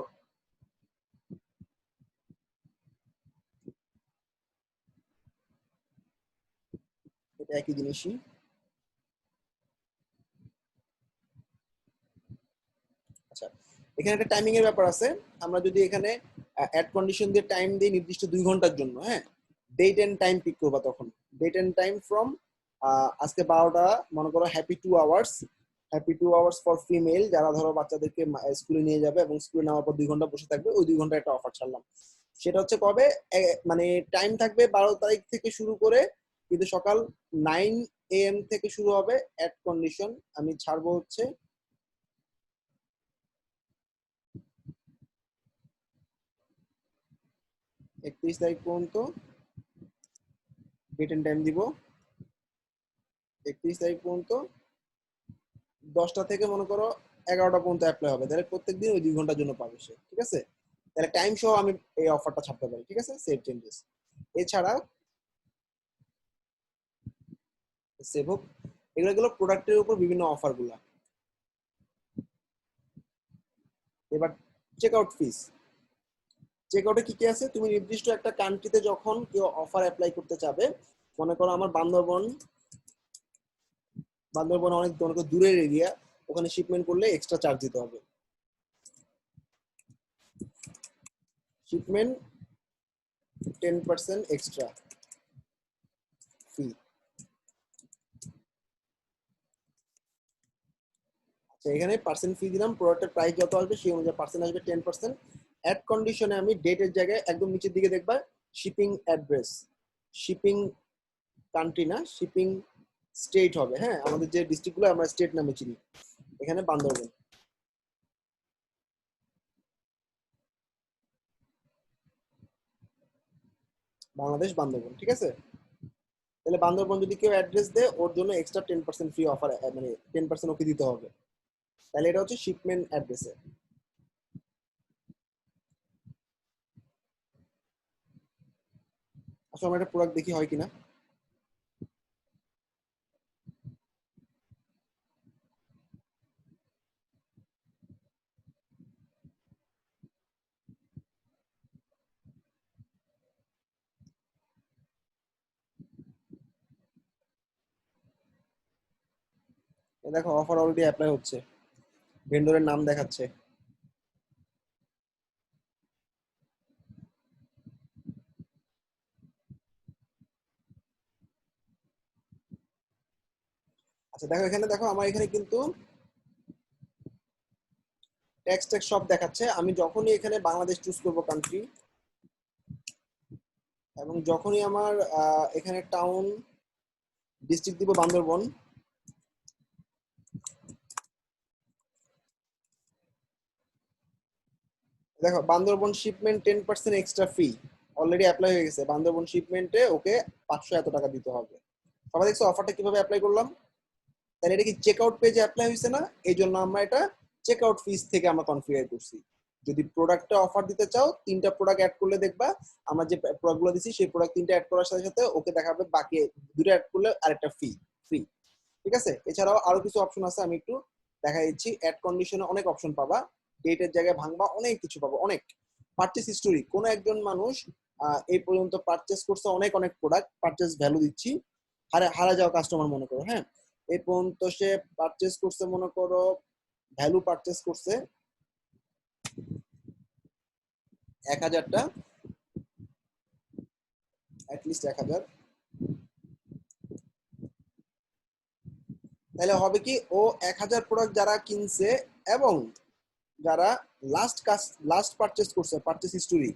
এটা একই জিনিসই। আচ্ছা, এখানে একটা টাইমিং এর ব্যাপার আছে। আমরা যদি এখানে অ্যাড কন্ডিশন দিয়ে টাইম দিই নির্দিষ্ট 2 ঘন্টার জন্য, হ্যাঁ, ডেট এন্ড টাইম পিক করবা তখন। ডেট এন্ড টাইম ফ্রম আজকে 12টা মনে করো happy 2 hours, happy 2 hours for female, যারা ধরো বাচ্চাদেরকে স্কুলে নিয়ে যাবে এবং স্কুলে নেওয়ার পর 2 ঘন্টা বসে থাকবে, ওই 2 ঘন্টা একটা অফার ছাড়লাম। সেটা হচ্ছে কবে, মানে টাইম থাকবে 12 তারিখ থেকে শুরু করে, কিন্তু সকাল 9 AM থেকে শুরু হবে। অ্যাড কন্ডিশন আমি ছাড়বো হচ্ছে 31 তারিখ পর্যন্ত, ডেট এন্ড টাইম দিব 31 তারিখ পর্যন্ত, 10টা থেকে মনে করো 11টা পর্যন্ত অ্যাপ্লাই হবে। তাহলে প্রত্যেকদিন ওই 2 ঘন্টার জন্য পাবে সে, ঠিক আছে। তাহলে টাইম সহ আমি এই অফারটা ছাড়তে পারি, ঠিক আছে। সেভ চেঞ্জেস এছাড়া সেভ হোক, এগুলো গেলো প্রোডাক্টের উপর বিভিন্ন অফার গুলা। এবার চেক আউট ফিস, চেক আউটে কি কি আছে? তুমি নির্দিষ্ট একটা কান্ট্রিতে যখন কেউ অফার অ্যাপ্লাই করতে চাবে, মনে করো আমার বান্দরবন, বান্দরবন অনেক অনেক দূরের এরিয়া, ওখানে শিপমেন্ট করলে এক্সট্রা চার্জ দিতে হবে। শিপমেন্ট 10% এক্সট্রা ফি। আচ্ছা, এখানে পার্সেন্ট ফি দিলাম, প্রোডাক্টের প্রাইস যত আসবে সেই অনুযায়ী পার্সেন্ট আসবে 10%। অ্যাড কন্ডিশনে আমি ডেটের জায়গায় একদম নিচের দিকে দেখবা শিপিং অ্যাড্রেস, শিপিং কান্ট্রি না, শিপিং স্টেট হবে। হ্যাঁ, আমাদের যে ডিস্ট্রিক্টগুলো আমরা স্টেট নামে চিনি, এখানে বান্দরবন, বাংলাদেশ বান্দরবন, ঠিক আছে। তাহলে বান্দরবন যদি কেউ অ্যাড্রেস দেয় ওর জন্য এক্সট্রা 10% ফ্রি অফার, মানে 10% ওকে দিতে হবে। তাহলে এটা হচ্ছে শিপমেন্ট অ্যাড্রেসে। আসলে আমরা একটা প্রোডাক্ট দেখি হয় কিনা। দেখো অফার অলরেডি অ্যাপ্লাই হচ্ছে, ভেন্ডরের নাম দেখাচ্ছে। আচ্ছা দেখো এখানে, দেখো আমার এখানে কিন্তু টেক্সট সব দেখাচ্ছে। আমি যখনই এখানে বাংলাদেশ চুজ করব কান্ট্রি, এবং যখনই আমার এখানে টাউন ডিস্ট্রিক্ট দিব বান্দরবন, দেখো বান্দরবন শিপমেন্ট 10% এক্সট্রা ফি অলরেডি অ্যাপ্লাই হয়ে গেছে। বান্দরবন শিপমেন্টে ওকে 500 এত টাকা দিতে হবে। সবাই দেখছো অফারটা কিভাবে অ্যাপ্লাই করলাম? তাহলে এটা কি চেক আউট পেজে অ্যাপ্লাই হয়েছে না? এই জন্য আমরা এটা চেক আউট ফিস থেকে আমরা কনফিগার করছি। যদি প্রোডাক্টটা অফার দিতে চাও, 3টা প্রোডাক্ট অ্যাড করলে দেখবা আমরা যে প্রোডাক্টগুলো দিছি সেই প্রোডাক্ট 3টা অ্যাড করার সাথে সাথে ওকে দেখাবে বাকি 2টা অ্যাড করলে আরেকটা ফ্রি। ঠিক আছে? এছাড়াও আরো কিছু অপশন আছে, আমি একটু দেখা দিচ্ছি। অ্যাড কন্ডিশনে অনেক অপশন পাবা, ডেটের জায়গায় ভাঙবা, অনেক কিছু পাবো। অনেক পারচেস হিস্টোরি, কোন একজন মানুষ এই পর্যন্ত পারচেস করছে অনেক অনেক প্রোডাক্ট, পারচেস ভ্যালু দিচ্ছি, হারা যাওয়া কাস্টমার মনে করো, হ্যাঁ, এই পর্যন্ত সে পারচেস করছে মনে করো, ভ্যালু পারচেস করছে 1000টা, অ্যাটলিস্ট 1000। তাহলে হবে কি, ও 1000 প্রোডাক্ট যারা কিনছে এবং যারা লাস্ট পারচেস করছে, পারচেস হিস্টোরি,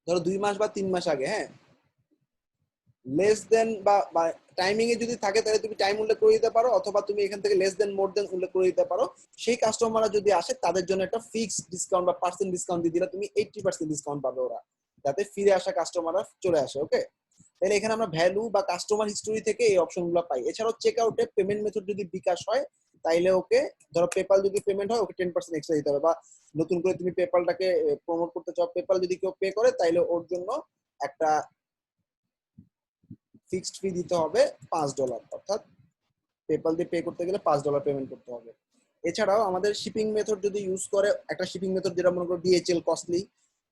ধরো 2 মাস বা 3 মাস আগে, হ্যাঁ, লেস দেন বা টাইমিং এ যদি থাকে তাহলে তুমি টাইম উল্লেখ করে দিতে পারো, অথবা তুমি এখান থেকে লেস দেন মোর দেন উল্লেখ করে দিতে পারো। সেই কাস্টমাররা যদি আসে তাদের জন্য একটা ফিক্সড ডিসকাউন্ট বা পার্সেন্ট ডিসকাউন্ট দিয়ে দিলে তুমি 80% ডিসকাউন্ট পাবে ওরা, যাতে ফিরে আসা কাস্টমাররা চলে আসে। ওকে, তাহলে এখানে আমরা ভ্যালু বা কাস্টমার হিস্টোরি থেকে এই অপশনগুলো পাই। এছাড়াও চেক আউটে পেমেন্ট মেথড যদি বিকাশ হয় তাইলে ওকে, ধরো পেপাল যদি পেমেন্ট হয় ওকে 10% এক্সট্রা দিতে হবে, বা নতুন করে তুমি পেপালটাকে প্রমোট করতে চাও, পেপাল যদি কেউ পে করে তাইলে ওর জন্য একটা ফিক্সড ফি দিতে হবে $5, অর্থাৎ পেপাল দিয়ে পে করতে গেলে $5 পেমেন্ট করতে হবে। এছাড়াও আমাদের শিপিং মেথড যদি ইউজ করে, একটা শিপিং মেথড যেটা মনে করো DHL কস্টলি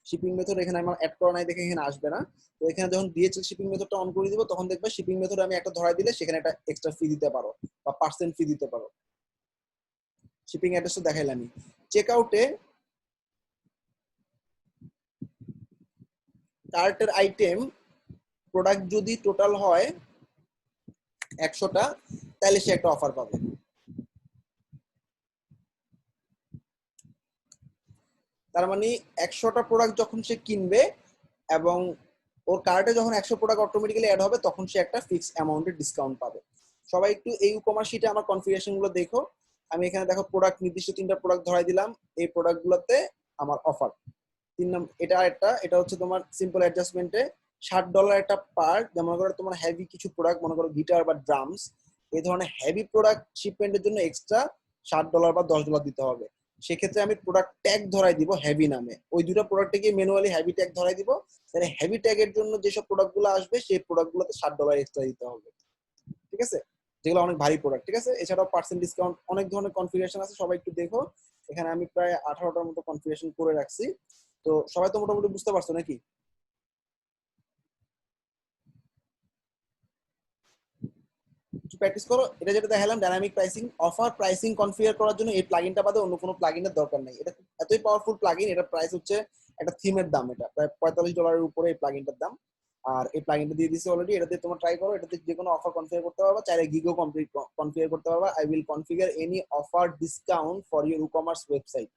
শিপিং মেথড, এখানে আমার অ্যাড করা নাই দেখে এখানে আসবে না। তো এখানে যখন DHL শিপিং মেথডটা অন করে দিব তখন দেখবে শিপিং মেথড আমি একটা ধরাই দিলে সেখানে একটা এক্সট্রা ফি দিতে পারো বা পার্সেন্ট ফি দিতে পারো। শিপিং অ্যাড্রেসটা দেখাইলাম। চেক আউটে কার্টের আইটেম প্রোডাক্ট যদি টোটাল হয় 100টা তাহলে সে একটা অফার পাবে। তার মানে 100টা প্রোডাক্ট যখন সে কিনবে এবং ওর কার্টে যখন 100 প্রোডাক্ট অটোমেটিক্যালি অ্যাড হবে তখন সে একটা ফিক্সড অ্যামাউন্টের ডিসকাউন্ট পাবে। সবাই একটু এই ই-কমার্স শিটে আমার কনফিগারেশন গুলো দেখো। আমি এখানে দেখো প্রোডাক্ট নির্দিষ্ট 3টা প্রোডাক্ট ধরাই দিলাম, এই প্রোডাক্ট গুলোতে আমার অফার 3 নম্বর। এটা হচ্ছে তোমার সিম্পল অ্যাডজাস্টমেন্টে $60 একটা পার্ট, যেমন করো তোমার হেভি কিছু প্রোডাক্ট, মনে করো গিটার বা ড্রামস, এই ধরনের হেভি প্রোডাক্ট শিপমেন্টের জন্য এক্সট্রা $60 বা $10 দিতে হবে। সেক্ষেত্রে আমি প্রোডাক্ট ট্যাগ ধরাই দিব হেভি নামে, ওই দুটো প্রোডাক্টে গিয়ে ম্যানুয়ালি হেভি ট্যাগ ধরাই দিব। তাহলে হেভি ট্যাগের জন্য যেসব প্রোডাক্ট গুলো আসবে সেই প্রোডাক্ট গুলোতে $60 এক্সট্রা দিতে হবে। ঠিক আছে, যেগুলো অনেক ভারী প্রোডাক্ট। ঠিক আছে, এছাড়াও পার্সেন্ট ডিসকাউন্ট অনেক ধরনের কনফিগারেশন আছে, সবাই একটু দেখো। এখানে আমি প্রায় 18টার মতো কনফিগারেশন করে রাখছি। তো সবাই তো মোটামুটি বুঝতে পারছো নাকি? প্র্যাকটিস করো। এটা যেটা দেখালাম dynamic pricing, offer pricing configure করার জন্য এই প্লাগইনটা বাদে অন্য কোনো প্লাগইনের দরকার নেই। এটা এতই পাওয়ারফুল প্লাগইন, এটা প্রাইস হচ্ছে একটা থিমের দাম, এটা প্রায় $45 উপরে এই প্লাগইনটার দাম। আর এই প্লাগইনটা দিয়ে দিছে অলরেডি, এটা দিয়ে তোমরা ট্রাই করো। এটাতে যে কোনো অফার কনফিগার করতে পারবা, চাইলে গিগও কনফিগার করতে পারবা। I will configure any offer discount for your e-commerce website.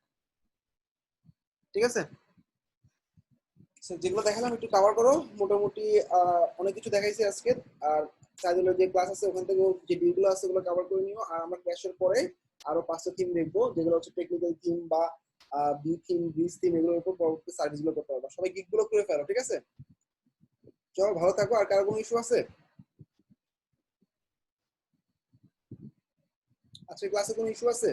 ঠিক আছে, যেগুলো দেখালাম একটু কভার করো। মোটামুটি অনেক কিছু দেখাইছি আজকে। আর সাইদুলের যে ক্লাস আছে ওখান থেকে যে ডিগুলো আছে ওগুলো কভার করে নিও। আর আমরা ক্লাসের পরে আরো 5টা থিম দেখবো, যেগুলো হচ্ছে টেকনিক্যাল থিম বা বি থিম, ব্রিজ থিম, এগুলোর উপর পরবর্তী সার্ভিস গুলো করতে পারবো। সবাই গিগগুলো করে ফেলো। ঠিক আছে, চলো ভালো থাকো। আর কারো কোনো ইস্যু আছে? আজকে ক্লাসে কোনো ইস্যু আছে?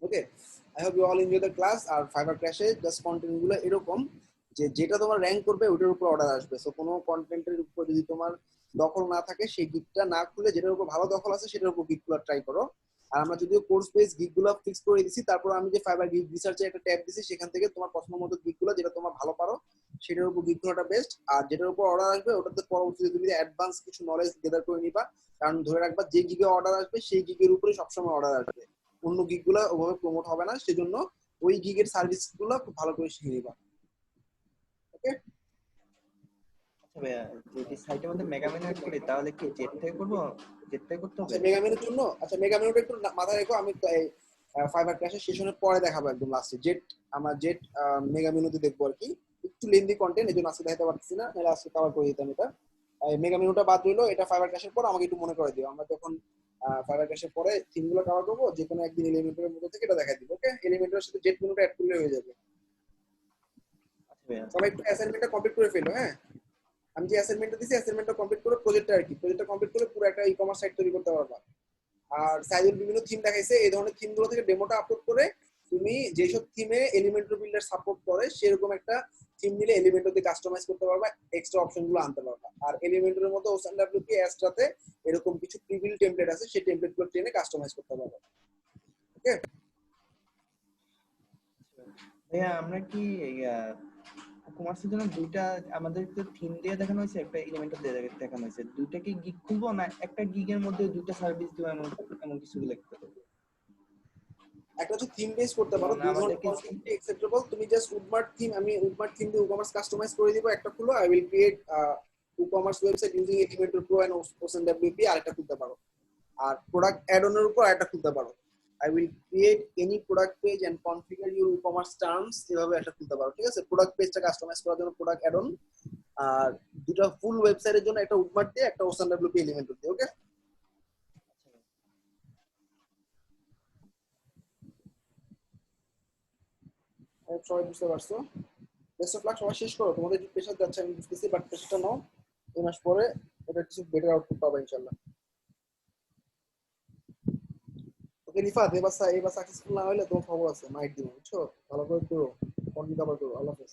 Okay, I hope you all enjoy the class. আর ফাইবার ক্র্যাশে জাস্ট কন্টেন্ট গুলো এরকম যে যেটা তোমার র্যাঙ্ক করবে ওটার উপর অর্ডার আসবে। সো কোনো কন্টেন্টের উপর যদি তোমার দখল না থাকে, সেই গিগটা না খুলে যেটার উপর ভালো দখল আছে সেটার উপর গিগগুলো ট্রাই করো। আর আমরা যদিও কোর্স বেস গিগগুলো ফিক্স করে দিছি, তারপর আমি যে ফাইবার গিগ রিসার্চে একটা ট্যাব দিছি সেখান থেকে তোমার পছন্দ মতো গিগগুলো যেটা তোমার ভালো পারো সেটার উপর গিগ খোলাটা বেস্ট। আর যেটার উপর অর্ডার আসবে ওটাতে পরবর্তীতে তুমি অ্যাডভান্স কিছু নলেজ গেদার করে নিবা, কারণ ধরে রাখবা যে গিগে অর্ডার আসবে সেই গিগের উপরে সবসময় অর্ডার আসবে, অন্য গিগ গুলা ওভাবে প্রমোট হবে না, সেজন্য ওই গিগের সার্ভিস গুলো খুব ভালো করে শিখে নিবা। ওকে, আচ্ছা ভাইয়া, যদি সাইটের মধ্যে মেগা মেনু অ্যাড করি তাহলে কি জেট থেকে করবো? জেট থেকে করতে হবে? আচ্ছা মেগামিনের জন্য, আচ্ছা মেগামিনটা একটু মাথায় রেখো, আমি ফাইবার ক্র্যাশের সেশনের পরে দেখাবো একদম লাস্টে জেট, আমরা জেট মেগামিনুতে দেখবো আর কি, একটু লেন্দি কন্টেন্ট এই জন্য আজকে দেখাতে পারতেছি না, নাহলে আজকে কভার করে দিতাম এটা। মেগামিনুটা বাদ রইলো, এটা ফাইবার ক্র্যাশের পর আমাকে একটু মনে করে দিও, আমরা যখন ফাইবার ক্র্যাশের পরে থিমগুলো কভার করবো যে কোনো একদিন এলিমেন্টের মধ্যে থেকে এটা দেখাই দিব। ওকে, এলিমেন্টের সাথে জেট মেনুটা অ্যাড করলে হয়ে যাবে। আচ্ছা ভাইয়া, সবাই একটু অ্যাসাইনমেন্টটা কমপ্লিট করে ফেলো। হ্যাঁ, আমি যে অ্যাসাইনমেন্টটা দিছি অ্যাসাইনমেন্টটা কমপ্লিট করে প্রজেক্টটা আর কি, প্রজেক্টটা কমপ্লিট করে পুরো একটা ই-কমার্স সাইট তৈরি করতে পারবা। আর সাইজের বিভিন্ন থিম দেখাইছে, এই ধরনের থিম গুলো থেকে ডেমোটা আপলোড করে তুমি যেসব থিমে এলিমেন্টর বিল্ডার সাপোর্ট করে সেরকম একটা থিম নিলে এলিমেন্টর দিয়ে কাস্টমাইজ করতে পারবা, এক্সট্রা অপশন গুলো আনতে পারবা। আর এলিমেন্টরের মতো ওসানডব্লিউপি অ্যাস্ট্রাতে এরকম কিছু প্রিভিল টেমপ্লেট আছে, সেই টেমপ্লেট গুলো টেনে কাস্টমাইজ করতে পারবা। ওকে, ভাইয়া আমরা কি কমার্সের জন্য দুইটা আমাদের তো থিম দিয়ে দেখানো হয়েছে, একটা এলিমেন্টার দিয়ে দেখানো হয়েছে, দুইটা কি গিগ খুলবো না একটা গিগের মধ্যে দুইটা সার্ভিস দিব, এমন এমন কিছু লিখতে হবে? একটা হচ্ছে থিম বেস করতে পারো, যেমন দুই আমাদের ধরনের কি কনসেপ্ট অ্যাকসেপ্টেবল। তুমি জাস্ট উডমার্ট থিম, আমি উডমার্ট থিম দিয়ে ই-কমার্স কাস্টমাইজ করে দিব একটা খুলো, I will create ecommerce website using Elementor pro and OceanWP, আরেকটা খুলতে পারো। আর প্রোডাক্ট অ্যাড অনের উপর একটা খুলতে পারো, I will create any product page and configure your e-commerce terms, এভাবে একটা খুলতে পারো। ঠিক আছে, প্রোডাক্ট পেজটা কাস্টমাইজ করার জন্য প্রোডাক্ট অ্যাড অন, আর দুটো ফুল ওয়েবসাইটের জন্য একটা উডমার্ট দিয়ে একটা ওসানডব্লিউপি এলিমেন্টর দিয়ে। ওকে, সবাই বুঝতে পারছো? বেস্ট অফ লাক, সবাই শেষ করো, তোমাদের একটু প্রেশার যাচ্ছে আমি বুঝতেছি, বাট প্রেশারটা নাও, 2 মাস পরে এটা কিছু বেটার আউটপুট পাবে ইনশাআল্লাহ। ওকে রিফাত, এবার সাকসেসফুল না হলে তোমার খবর আছে, মাইট দিও, বুঝছো? ভালো করে করো, কন্টিনিউ করো, আল্লাহ হাফেজ।